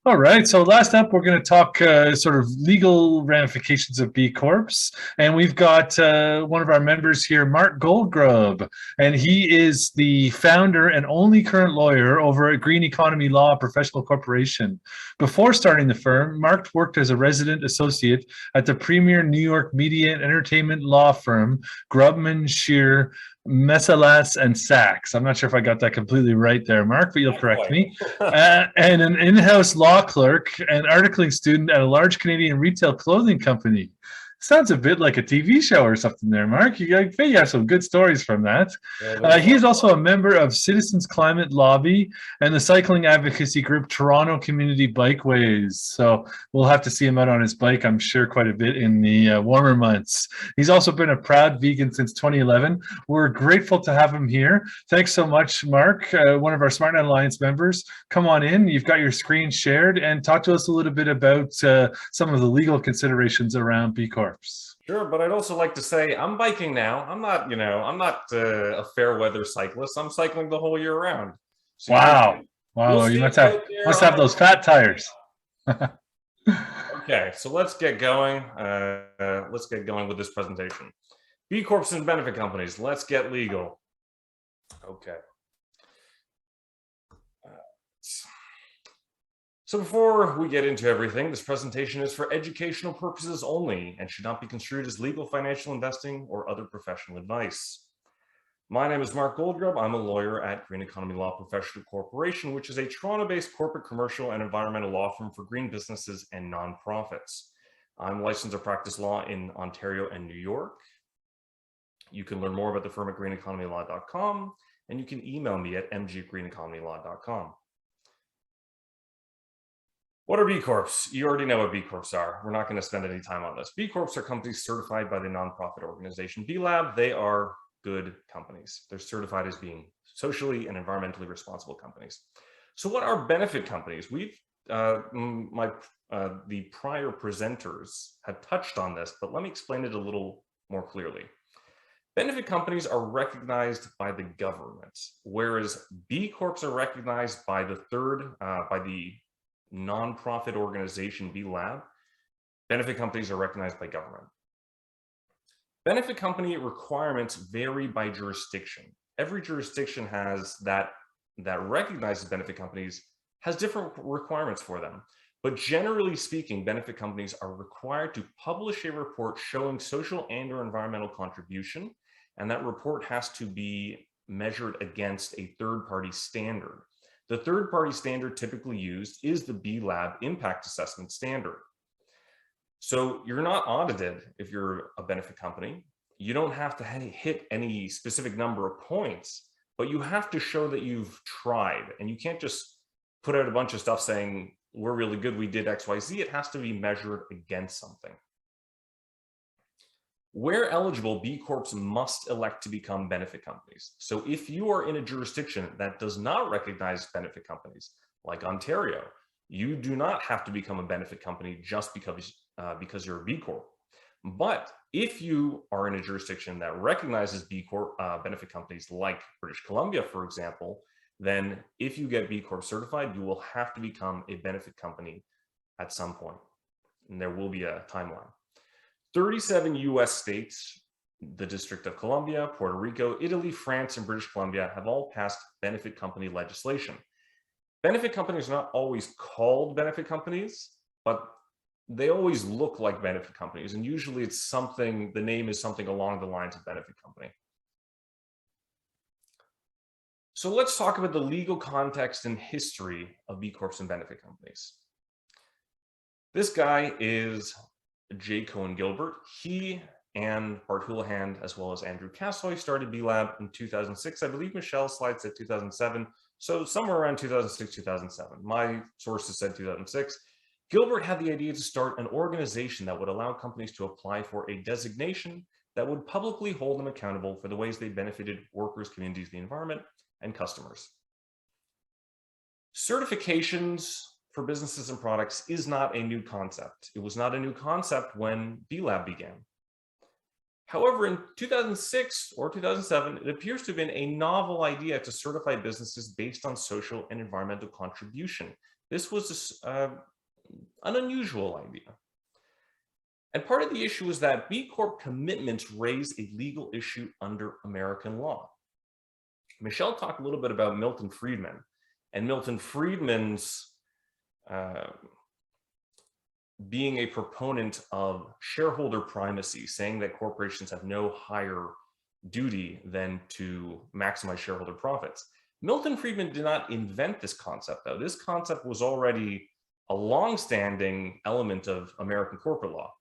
All right, so last up, we're going to talk sort of legal ramifications of B Corps. And we've got one of our members here, Mark Goldgrub, and he is the founder and only current lawyer over at Green Economy Law Professional Corporation. Before starting the firm, Mark worked as a resident associate at the premier New York media and entertainment law firm, Grubman, Shear, Messalas and Sachs. I'm not sure if I got that completely right there, Mark, but you'll correct me. And an in-house law clerk and articling student at a large Canadian retail clothing company. Sounds a bit like a TV show or something there, Mark. You have some good stories from that. He is also a member of Citizens Climate Lobby and the cycling advocacy group Toronto Community Bikeways. So we'll have to see him out on his bike, I'm sure, quite a bit in the warmer months. He's also been a proud vegan since 2011. We're grateful to have him here. Thanks so much, Mark, one of our SmartNet Alliance members. Come on in. You've got your screen shared and talk to us a little bit about some of the legal considerations around B Corp. Sure, but I'd also like to say I'm biking now. I'm not a fair weather cyclist. I'm cycling the whole year round. So wow. You must have those fat tires. Okay, so let's get going. Let's get going with this presentation. B Corps and benefit companies. Let's get legal. Okay. So before we get into everything, this presentation is for educational purposes only and should not be construed as legal, financial, investing, or other professional advice. My name is Mark Goldgrub. I'm a lawyer at Green Economy Law Professional Corporation, which is a Toronto-based corporate, commercial, and environmental law firm for green businesses and nonprofits. I'm licensed to practice law in Ontario and New York. You can learn more about the firm at greeneconomylaw.com, and you can email me at mg@greeneconomylaw.com. What are B Corps? You already know what B Corps are. We're not going to spend any time on this. B Corps are companies certified by the nonprofit organization B Lab. They are good companies. They're certified as being socially and environmentally responsible companies. So what are benefit companies? The prior presenters have touched on this, but let me explain it a little more clearly. Benefit companies are recognized by the government, whereas B Corps are recognized by the nonprofit organization B Lab. Benefit companies are recognized by government. Benefit company requirements vary by jurisdiction. Every jurisdiction has that recognizes benefit companies has different requirements for them. But generally speaking, benefit companies are required to publish a report showing social and or environmental contribution, and that report has to be measured against a third-party standard. The third-party standard typically used is the B Lab Impact Assessment Standard. So you're not audited if you're a benefit company. You don't have to hit any specific number of points, but you have to show that you've tried, and you can't just put out a bunch of stuff saying, we're really good, we did X, Y, Z. It has to be measured against something. Where eligible, B Corps must elect to become benefit companies. So if you are in a jurisdiction that does not recognize benefit companies, like Ontario, you do not have to become a benefit company just because you're a B Corp. But if you are in a jurisdiction that recognizes B Corp benefit companies like British Columbia, for example, then if you get B Corp certified, you will have to become a benefit company at some point. And there will be a timeline. 37 US states, the District of Columbia, Puerto Rico, Italy, France, and British Columbia have all passed benefit company legislation. Benefit companies are not always called benefit companies, but they always look like benefit companies. And usually it's something, the name is something along the lines of benefit company. So let's talk about the legal context and history of B Corps and benefit companies. This guy is J. Cohen Gilbert. He and Bart Houlihan, as well as Andrew Cassoy, started B Lab in 2006. I believe Michelle's slide said 2007. So somewhere around 2006, 2007. My sources said 2006. Gilbert had the idea to start an organization that would allow companies to apply for a designation that would publicly hold them accountable for the ways they benefited workers, communities, the environment, and customers. Certifications for businesses and products is not a new concept. It was not a new concept when B Lab began. However, in 2006 or 2007, it appears to have been a novel idea to certify businesses based on social and environmental contribution. This was an unusual idea. And part of the issue is that B Corp commitments raise a legal issue under American law. Michelle talked a little bit about Milton Friedman, and Milton Friedman's being a proponent of shareholder primacy, saying that corporations have no higher duty than to maximize shareholder profits. Milton Friedman did not invent this concept, though. This concept was already a long-standing element of American corporate law.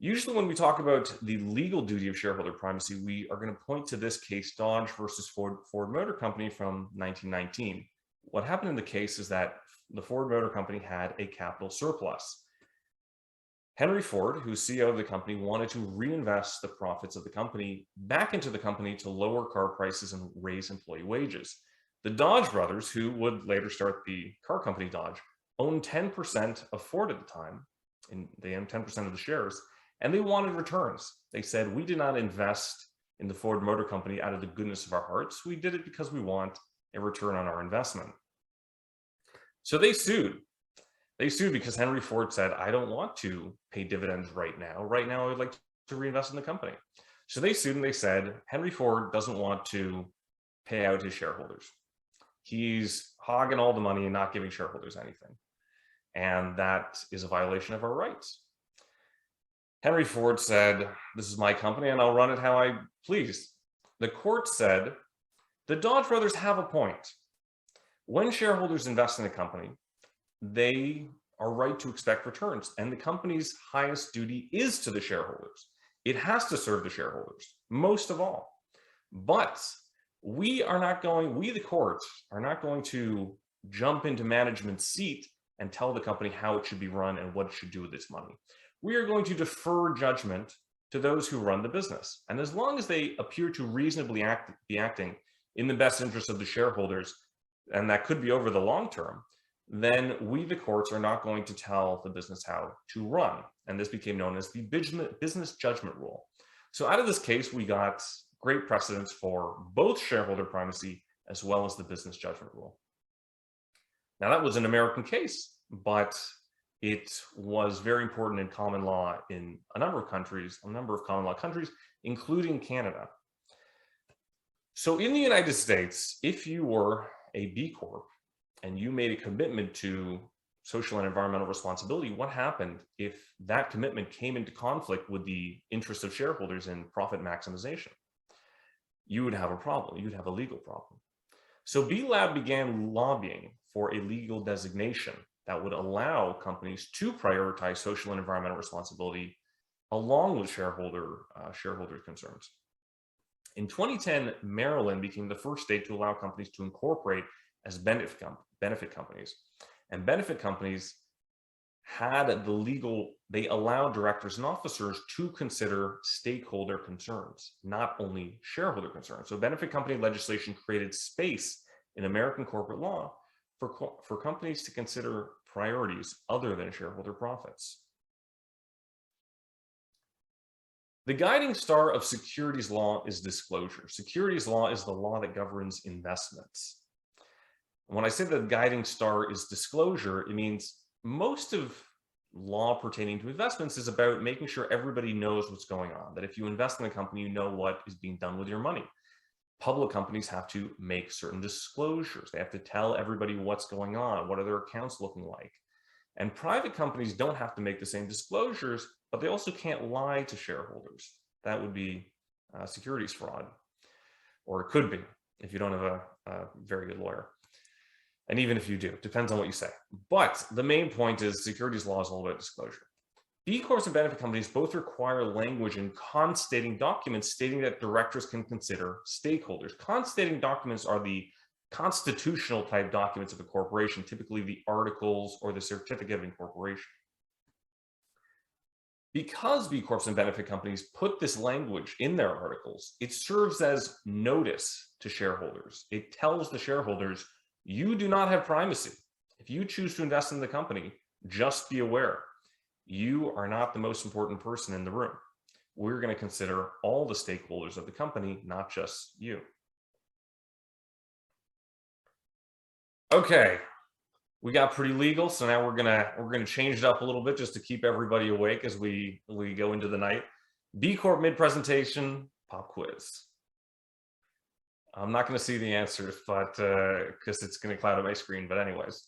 Usually when we talk about the legal duty of shareholder primacy, we are going to point to this case, Dodge versus Ford Motor Company from 1919. What happened in the case is that the Ford Motor Company had a capital surplus. Henry Ford, who's CEO of the company, wanted to reinvest the profits of the company back into the company to lower car prices and raise employee wages. The Dodge brothers, who would later start the car company Dodge, owned 10% of Ford at the time, and they owned 10% of the shares, and they wanted returns. They said, we did not invest in the Ford Motor Company out of the goodness of our hearts. We did it because we want a return on our investment. So they sued. They sued because Henry Ford said, I don't want to pay dividends right now. Right now, I would like to reinvest in the company. So they sued and they said, Henry Ford doesn't want to pay out his shareholders. He's hogging all the money and not giving shareholders anything. And that is a violation of our rights. Henry Ford said, this is my company and I'll run it how I please. the court said, the Dodge brothers have a point. When shareholders invest in a company, they are right to expect returns, and the company's highest duty is to the shareholders. It has to serve the shareholders, most of all. But we, the court, are not going to jump into management's seat and tell the company how it should be run and what it should do with its money. We are going to defer judgment to those who run the business. And as long as they appear to reasonably be acting in the best interest of the shareholders, and that could be over the long term, then we, the courts, are not going to tell the business how to run. And this became known as the business judgment rule. So out of this case, we got great precedents for both shareholder primacy as well as the business judgment rule. Now, that was an American case, but it was very important in common law in a number of common law countries, including Canada. So in the United States, if you were a B Corp and you made a commitment to social and environmental responsibility, what happened if that commitment came into conflict with the interest of shareholders in profit maximization? You would have a problem. You'd have a legal problem. So B Lab began lobbying for a legal designation that would allow companies to prioritize social and environmental responsibility along with shareholder concerns. In 2010, Maryland became the first state to allow companies to incorporate as benefit companies. And benefit companies they allowed directors and officers to consider stakeholder concerns, not only shareholder concerns. So benefit company legislation created space in American corporate law for companies to consider priorities other than shareholder profits. The guiding star of securities law is disclosure. Securities law is the law that governs investments. When I say the guiding star is disclosure, it means most of law pertaining to investments is about making sure everybody knows what's going on, that if you invest in a company, you know what is being done with your money. Public companies have to make certain disclosures. They have to tell everybody what's going on, what are their accounts looking like. And private companies don't have to make the same disclosures, but they also can't lie to shareholders. That would be securities fraud, or it could be if you don't have a very good lawyer. And even if you do, depends on what you say. But the main point is securities law is all about disclosure. B Corps and benefit companies both require language in constating documents stating that directors can consider stakeholders. Constating documents are the constitutional type documents of a corporation, typically the articles or the certificate of incorporation. Because B Corps and benefit companies put this language in their articles, it serves as notice to shareholders. It tells the shareholders, you do not have primacy. If you choose to invest in the company, just be aware, you are not the most important person in the room. We're going to consider all the stakeholders of the company, not just you. Okay, we got pretty legal, so now we're gonna change it up a little bit just to keep everybody awake as we go into the night. B Corp mid-presentation, pop quiz. I'm not going to see the answers, but because it's going to cloud up my screen. But anyways,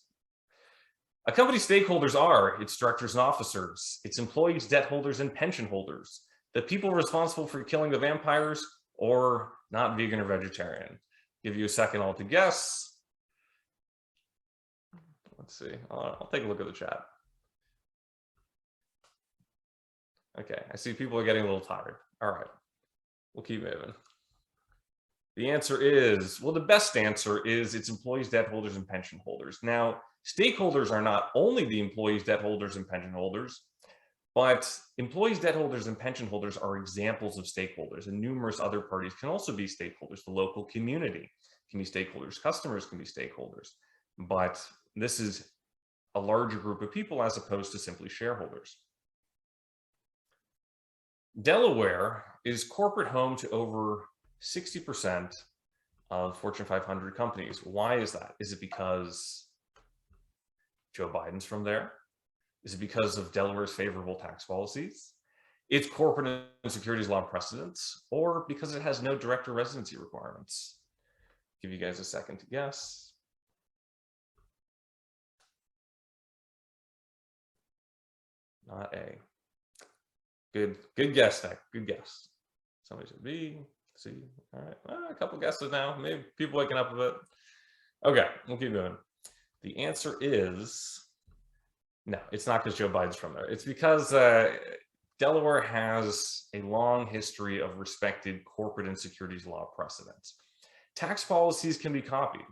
a company's stakeholders are its directors and officers, its employees, debt holders, and pension holders, the people responsible for killing the vampires, or not vegan or vegetarian. Give you a second all to guess. Let's see. I'll take a look at the chat. Okay, I see people are getting a little tired. All right, we'll keep moving. The answer is, well, the best answer is its employees, debt holders, and pension holders. Now, stakeholders are not only the employees, debt holders, and pension holders, but employees, debt holders, and pension holders are examples of stakeholders, and numerous other parties can also be stakeholders. The local community can be stakeholders, customers can be stakeholders, but this is a larger group of people as opposed to simply shareholders. Delaware is corporate home to over 60% of Fortune 500 companies. Why is that? Is it because Joe Biden's from there? Is it because of Delaware's favorable tax policies, its corporate and securities law precedents, or because it has no director residency requirements? Give you guys a second to guess. Not A. Good guess, Nick. Good guess. Somebody said B. See, all right, a couple guesses now. Maybe people waking up a bit. Okay, we'll keep going. The answer is no, it's not because Joe Biden's from there. It's because Delaware has a long history of respected corporate and securities law precedents. Tax policies can be copied,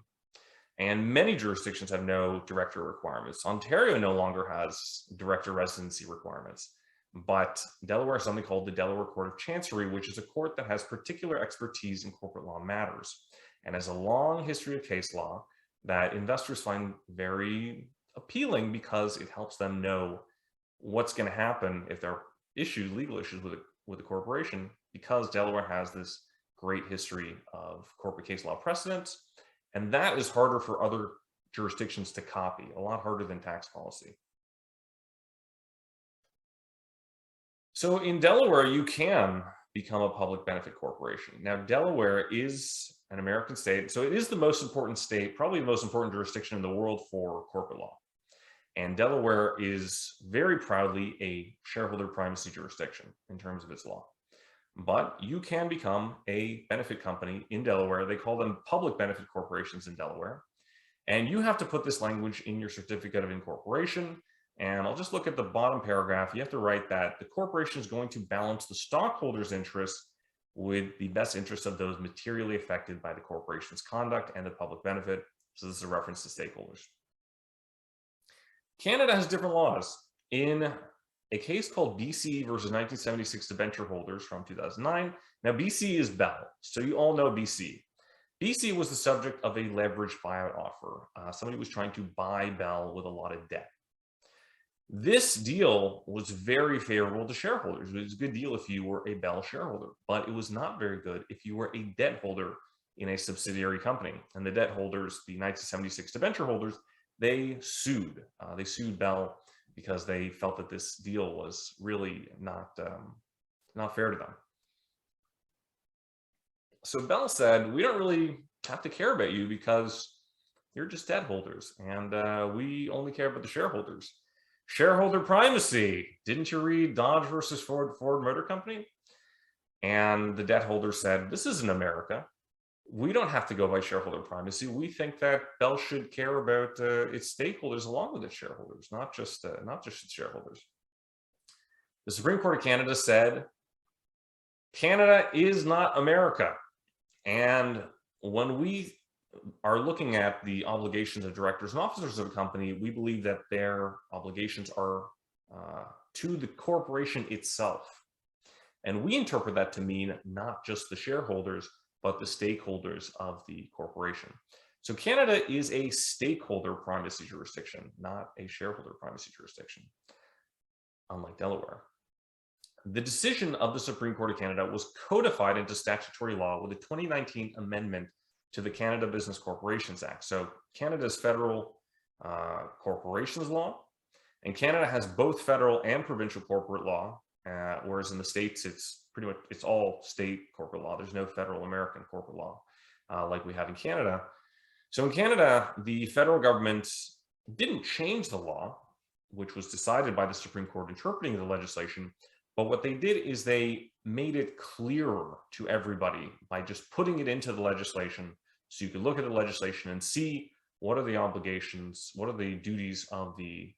and many jurisdictions have no director requirements. Ontario no longer has director residency requirements, but Delaware has something called the Delaware Court of Chancery, which is a court that has particular expertise in corporate law matters and has a long history of case law that investors find very appealing because it helps them know what's going to happen if there are legal issues with a corporation, because Delaware has this great history of corporate case law precedents, and that is harder for other jurisdictions to copy, a lot harder than tax policy. So in Delaware, you can become a public benefit corporation. Now, Delaware is an American state, so it is the most important state, probably the most important jurisdiction in the world for corporate law. And Delaware is very proudly a shareholder primacy jurisdiction in terms of its law. But you can become a benefit company in Delaware. They call them public benefit corporations in Delaware. And you have to put this language in your certificate of incorporation. And I'll just look at the bottom paragraph. You have to write that the corporation is going to balance the stockholders' interests with the best interests of those materially affected by the corporation's conduct and the public benefit. So this is a reference to stakeholders. Canada has different laws. In a case called BC versus 1976 debenture holders from 2009. Now, BC is Bell, so you all know BC. BC was the subject of a leveraged buyout offer. Somebody was trying to buy Bell with a lot of debt. This deal was very favorable to shareholders. It was a good deal if you were a Bell shareholder, but it was not very good if you were a debt holder in a subsidiary company. And the debt holders, the 1976 debenture holders, they sued. They sued Bell because they felt that this deal was really not fair to them. So Bell said, we don't really have to care about you because you're just debt holders, and we only care about the shareholders. Shareholder primacy. Didn't you read Dodge versus Ford Motor Company? And the debt holder said, this isn't America. We don't have to go by shareholder primacy. We think that Bell should care about its stakeholders along with its shareholders, not just its shareholders. The Supreme Court of Canada said, Canada is not America. And when we are looking at the obligations of directors and officers of a company, we believe that their obligations are to the corporation itself. And we interpret that to mean not just the shareholders, but the stakeholders of the corporation. So Canada is a stakeholder primacy jurisdiction, not a shareholder primacy jurisdiction, unlike Delaware. The decision of the Supreme Court of Canada was codified into statutory law with a 2019 amendment to the Canada Business Corporations Act. So Canada's federal corporations law, and Canada has both federal and provincial corporate law, whereas in the States, it's all state corporate law. There's no federal American corporate law like we have in Canada. So in Canada, the federal government didn't change the law, which was decided by the Supreme Court interpreting the legislation. But what they did is they made it clearer to everybody by just putting it into the legislation. So you could look at the legislation and see what are the obligations, what are the duties of the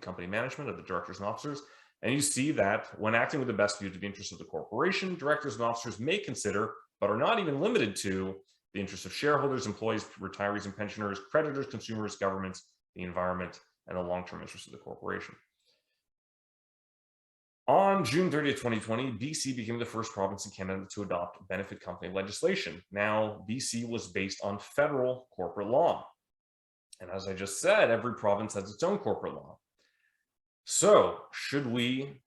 company management, of the directors and officers. And you see that when acting with the best view to the interests of the corporation, directors and officers may consider, but are not even limited to, the interests of shareholders, employees, retirees and pensioners, creditors, consumers, governments, the environment, and the long-term interests of the corporation. On June 30th, 2020, BC became the first province in Canada to adopt benefit company legislation. Now, BC was based on federal corporate law. And as I just said, every province has its own corporate law. So, should we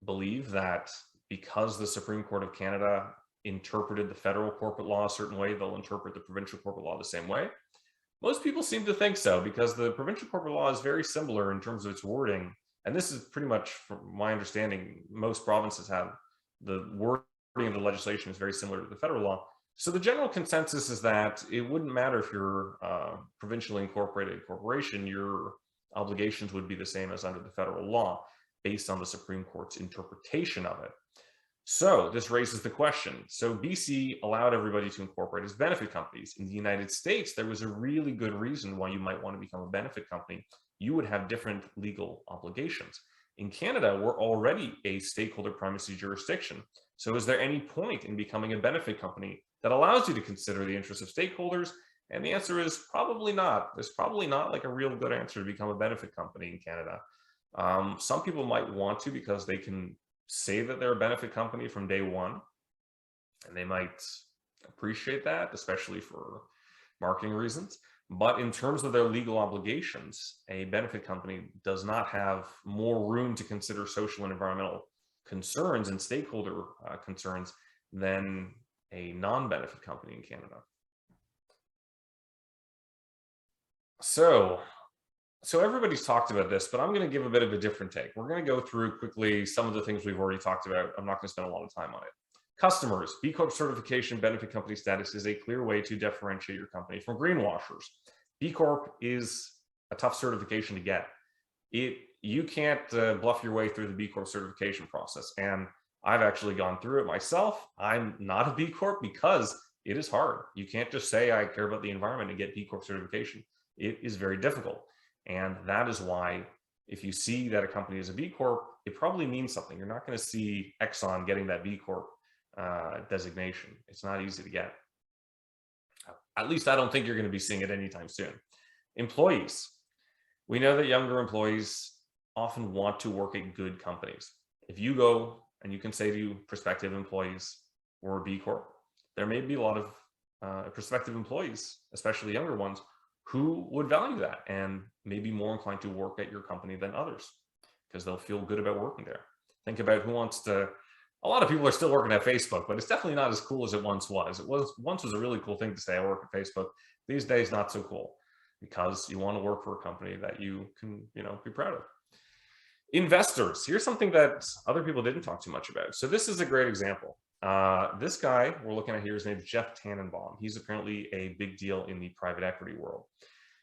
believe that because the Supreme Court of Canada interpreted the federal corporate law a certain way, they'll interpret the provincial corporate law the same way? Most people seem to think so, because the provincial corporate law is very similar in terms of its wording. And this is pretty much, from my understanding, most provinces have the wording of the legislation is very similar to the federal law. So the general consensus is that it wouldn't matter if you're a provincially incorporated corporation, your obligations would be the same as under the federal law based on the Supreme Court's interpretation of it. So this raises the question. So BC allowed everybody to incorporate as benefit companies. In the United States, there was a really good reason why you might want to become a benefit company. You would have different legal obligations. In Canada, we're already a stakeholder primacy jurisdiction. So is there any point in becoming a benefit company that allows you to consider the interests of stakeholders? And the answer is probably not. There's probably not like a real good answer to become a benefit company in Canada. Some people might want to because they can say that they're a benefit company from day one, and they might appreciate that, especially for marketing reasons. But in terms of their legal obligations, a benefit company does not have more room to consider social and environmental concerns and stakeholder concerns than a non-benefit company in Canada. So everybody's talked about this, but I'm going to give a bit of a different take. We're going to go through quickly some of the things we've already talked about. I'm not going to spend a lot of time on it. Customers, B Corp certification, benefit company status is a clear way to differentiate your company from greenwashers. B Corp is a tough certification to get. You can't bluff your way through the B Corp certification process. And I've actually gone through it myself. I'm not a B Corp because it is hard. You can't just say I care about the environment and get B Corp certification. It is very difficult. And that is why if you see that a company is a B Corp, it probably means something. You're not going to see Exxon getting that B Corp designation. It's not easy to get. At least I don't think you're going to be seeing it anytime soon. Employees. We know that younger employees often want to work at good companies. If you go and you can say to prospective employees, we're a B Corp, there may be a lot of prospective employees, especially younger ones, who would value that and may be more inclined to work at your company than others because they'll feel good about working there. Think about who wants to, a lot of people are still working at Facebook, but it's definitely not as cool as it once was. Once was a really cool thing to say, I work at Facebook. These days, not so cool because you want to work for a company that you can, be proud of. Investors, here's something that other people didn't talk too much about. So this is a great example. This guy we're looking at here, his name is Jeff Tannenbaum. He's apparently a big deal in the private equity world.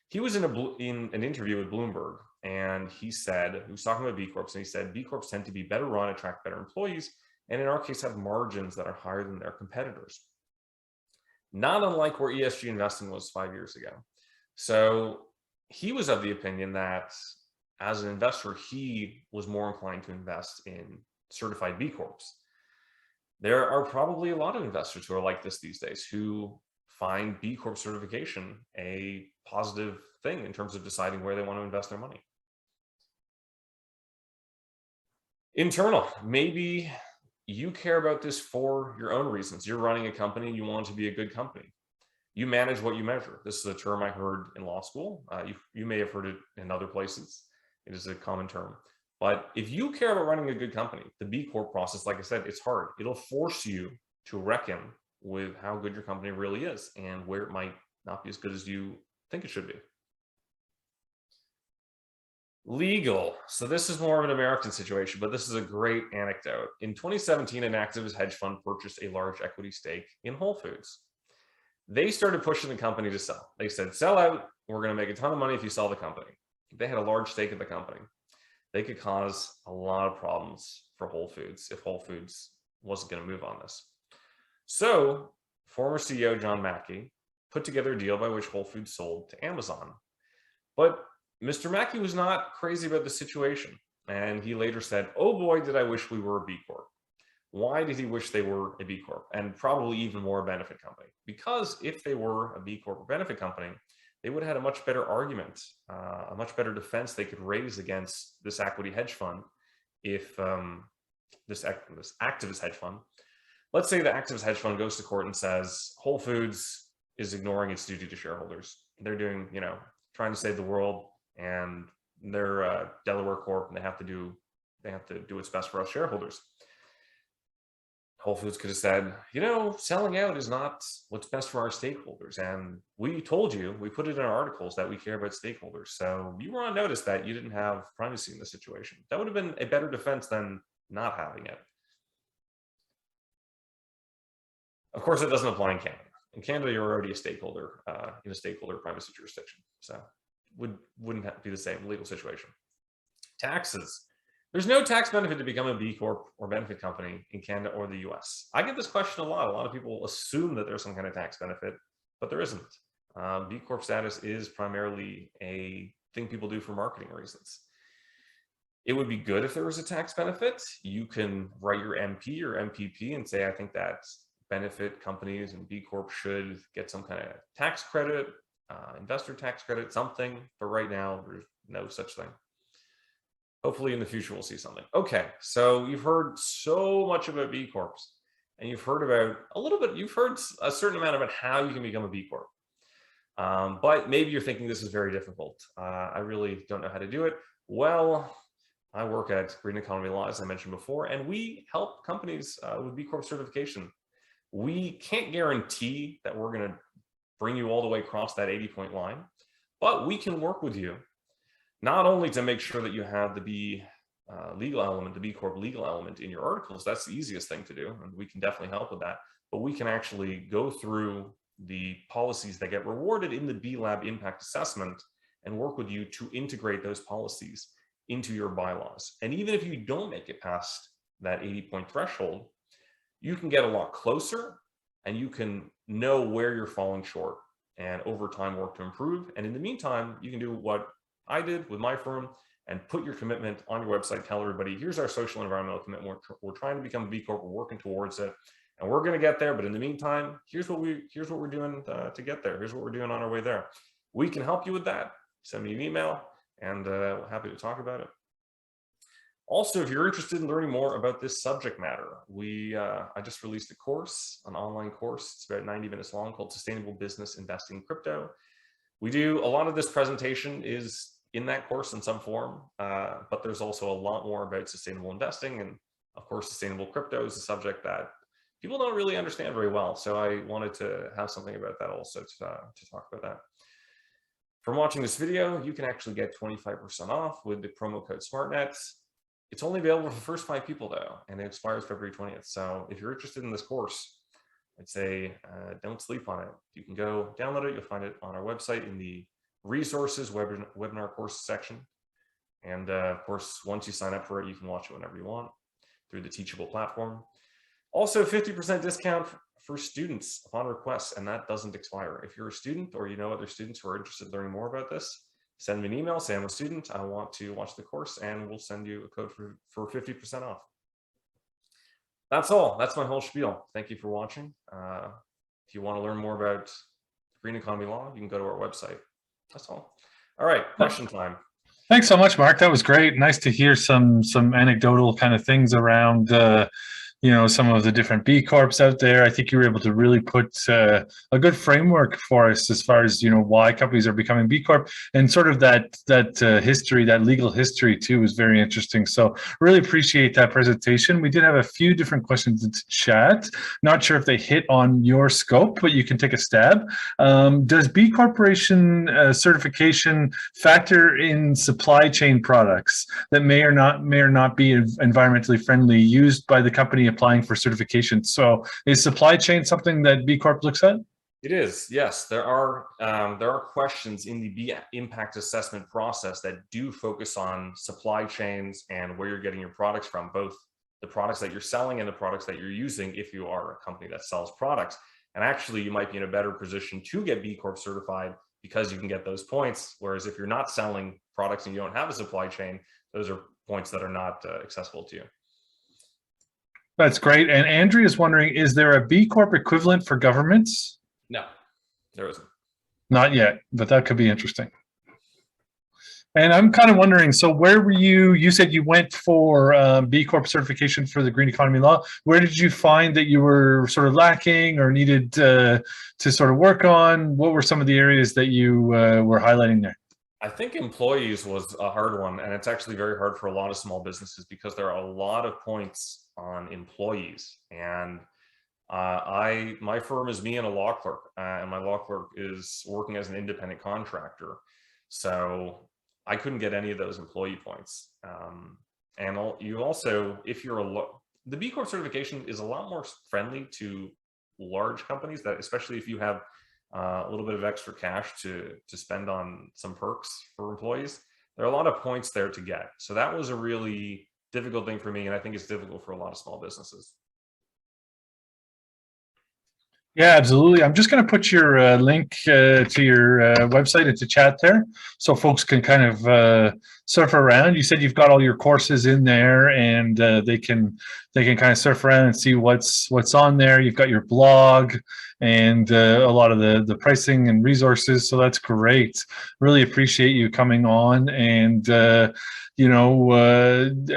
He was in an interview with Bloomberg, and he was talking about B Corps, and he said, B Corps tend to be better run, attract better employees, and in our case have margins that are higher than their competitors. Not unlike where ESG investing was 5 years ago. So he was of the opinion that as an investor, he was more inclined to invest in certified B Corps. There are probably a lot of investors who are like this these days, who find B Corp certification a positive thing in terms of deciding where they want to invest their money. Internal, maybe you care about this for your own reasons. You're running a company, you want it to be a good company. You manage what you measure. This is a term I heard in law school. You may have heard it in other places. It is a common term. But if you care about running a good company, the B Corp process, like I said, it's hard. It'll force you to reckon with how good your company really is and where it might not be as good as you think it should be. Legal. So this is more of an American situation, but this is a great anecdote. In 2017, an activist hedge fund purchased a large equity stake in Whole Foods. They started pushing the company to sell. They said, sell out. We're going to make a ton of money if you sell the company. They had a large stake in the company. They could cause a lot of problems for Whole Foods if Whole Foods wasn't going to move on this. So former CEO John Mackey put together a deal by which Whole Foods sold to Amazon. But Mr. Mackey was not crazy about the situation. And he later said, oh boy, did I wish we were a B Corp. Why did he wish they were a B Corp? And probably even more a benefit company. Because if they were a B Corp or benefit company, they would have had a much better argument, a much better defense they could raise against this equity hedge fund if this activist hedge fund, let's say the activist hedge fund goes to court and says Whole Foods is ignoring its duty to shareholders. They're doing, trying to save the world, and they're a Delaware Corp, and they have to do what's best for us shareholders. Whole Foods could have said, selling out is not what's best for our stakeholders. And we told you, we put it in our articles that we care about stakeholders. So you were on notice that you didn't have primacy in this situation. That would have been a better defense than not having it. Of course, it doesn't apply in Canada. In Canada, you're already a stakeholder in a stakeholder privacy jurisdiction. So wouldn't be the same legal situation. Taxes. There's no tax benefit to become a B Corp or benefit company in Canada or the US. I get this question a lot. A lot of people assume that there's some kind of tax benefit, but there isn't. B Corp status is primarily a thing people do for marketing reasons. It would be good if there was a tax benefit. You can write your MP or MPP and say, I think that benefit companies and B Corp should get some kind of tax credit, investor tax credit, something. But right now, there's no such thing. Hopefully in the future, we'll see something. Okay, so you've heard so much about B Corps, and you've heard about a little bit, you've heard a certain amount about how you can become a B Corp. But maybe you're thinking this is very difficult. I really don't know how to do it. Well, I work at Green Economy Law, as I mentioned before, and we help companies with B Corp certification. We can't guarantee that we're going to bring you all the way across that 80-point line, but we can work with you not only to make sure that you have the B legal element, the B Corp legal element in your articles. That's the easiest thing to do, and we can definitely help with that. But we can actually go through the policies that get rewarded in the B Lab impact assessment and work with you to integrate those policies into your bylaws. And even if you don't make it past that 80-point threshold, you can get a lot closer and you can know where you're falling short and over time work to improve. And in the meantime, you can do what I did with my firm and put your commitment on your website, tell everybody, here's our social and environmental commitment. We're trying to become a B Corp, we're working towards it, and we're going to get there. But in the meantime, here's what we're doing to get there. Here's what we're doing on our way there. We can help you with that. Send me an email, and happy to talk about it. Also, if you're interested in learning more about this subject matter, I just released a course, an online course. It's about 90 minutes long, called Sustainable Business Investing in Crypto. We do a lot of this presentation is in that course in some form, but there's also a lot more about sustainable investing, and of course, sustainable crypto is a subject that people don't really understand very well. So I wanted to have something about that also to talk about that. From watching this video, you can actually get 25% off with the promo code SmartNet. It's only available for the first 5 people though, and it expires February 20th. So if you're interested in this course, I'd say don't sleep on it. You can go download it. You'll find it on our website in the resources webinar course section. And of course, once you sign up for it, you can watch it whenever you want through the Teachable platform. Also, 50% discount for students upon request, and that doesn't expire. If you're a student or you know other students who are interested in learning more about this, send me an email, say I'm a student, I want to watch the course, and we'll send you a code for 50% off. That's all. That's my whole spiel. Thank you for watching. If you want to learn more about Green Economy Law, you can go to our website. That's all. All right, question time. Thanks so much, Mark. That was great. Nice to hear some anecdotal kind of things around some of the different B Corps out there. I think you were able to really put a good framework for us as far as, why companies are becoming B Corp, and sort of that history, that legal history too, was very interesting. So really appreciate that presentation. We did have a few different questions in chat. Not sure if they hit on your scope, but you can take a stab. Does B Corporation certification factor in supply chain products that may or not be environmentally friendly used by the company applying for certification? So is supply chain something that B Corp looks at? It is, yes. There are questions in the B impact assessment process that do focus on supply chains and where you're getting your products from, both the products that you're selling and the products that you're using if you are a company that sells products. And actually, you might be in a better position to get B Corp certified because you can get those points, whereas if you're not selling products and you don't have a supply chain, those are points that are not accessible to you. That's great. And Andrea is wondering, is there a B Corp equivalent for governments? No, there isn't. Not yet, but that could be interesting. And I'm kind of wondering, so where were you said you went for B Corp certification for the Green Economy Law. Where did you find that you were sort of lacking or needed to sort of work on? What were some of the areas that you were highlighting there? I think employees was a hard one, and it's actually very hard for a lot of small businesses because there are a lot of points on employees. And my firm is me and a law clerk, and my law clerk is working as an independent contractor. So I couldn't get any of those employee points. And you also, if you're the B Corp certification is a lot more friendly to large companies, that especially if you have a little bit of extra cash to spend on some perks for employees. There are a lot of points there to get. So that was a really difficult thing for me, and I think it's difficult for a lot of small businesses. Yeah, absolutely. I'm just going to put your link to your website into chat there, so folks can kind of surf around. You said you've got all your courses in there, and they can kind of surf around and see what's on there. You've got your blog and a lot of the pricing and resources. So that's great. Really appreciate you coming on, and I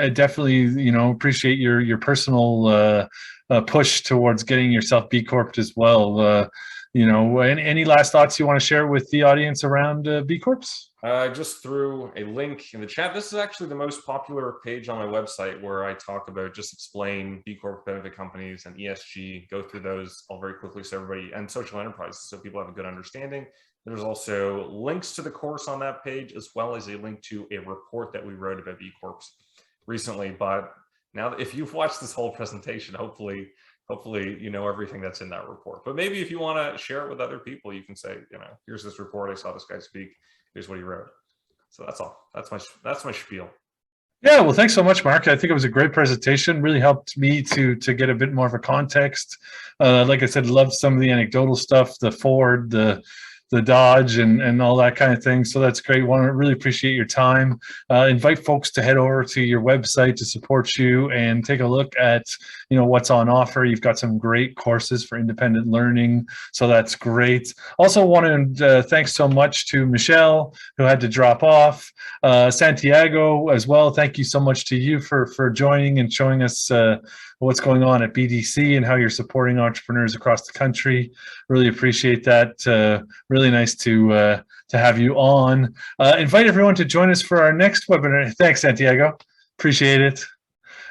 definitely appreciate your personal push towards getting yourself B Corp as well. Any last thoughts you want to share with the audience around B Corps? I just threw a link in the chat. This is actually the most popular page on my website, where I talk about, just explain B Corp benefit companies and ESG, go through those all very quickly so everybody, and social enterprises, so people have a good understanding. There's also links to the course on that page, as well as a link to a report that we wrote about B Corps recently. But now, if you've watched this whole presentation, hopefully you know everything that's in that report. But maybe if you want to share it with other people, you can say, here's this report, I saw this guy speak, here's what he wrote. So that's all. That's my spiel. Yeah, well, thanks so much, Mark. I think it was a great presentation. Really helped me to get a bit more of a context. Like I said, loved some of the anecdotal stuff, the Ford, the Dodge, and all that kind of thing. So that's great. Want to really appreciate your time. Invite folks to head over to your website to support you and take a look at what's on offer. You've got some great courses for independent learning, so that's great. Also want to thanks so much to Michelle, who had to drop off. Santiago as well. Thank you so much to you for joining and showing us what's going on at BDC and how you're supporting entrepreneurs across the country. Really appreciate that. Really nice to have you on. Invite everyone to join us for our next webinar. Thanks, Santiago. Appreciate it.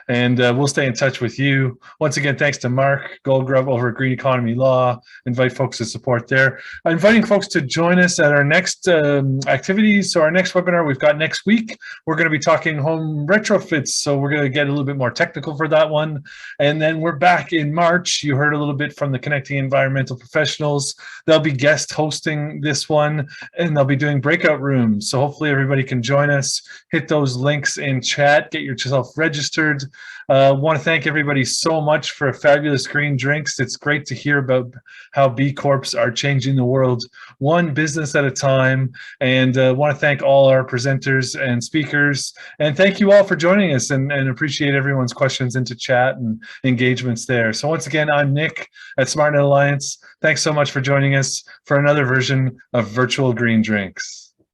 And we'll stay in touch with you. Once again, thanks to Mark Goldgrub over at Green Economy Law. Invite folks to support there. Inviting folks to join us at our next activities. So our next webinar we've got next week, we're going to be talking home retrofits. So we're going to get a little bit more technical for that one. And then we're back in March. You heard a little bit from the Connecting Environmental Professionals. They'll be guest hosting this one, and they'll be doing breakout rooms. So hopefully everybody can join us. Hit those links in chat. Get yourself registered. Want to thank everybody so much for fabulous green drinks. It's great to hear about how B Corps are changing the world one business at a time. And want to thank all our presenters and speakers. And thank you all for joining us, and appreciate everyone's questions into chat and engagements there. So once again, I'm Nick at SmartNet Alliance. Thanks so much for joining us for another version of Virtual Green Drinks.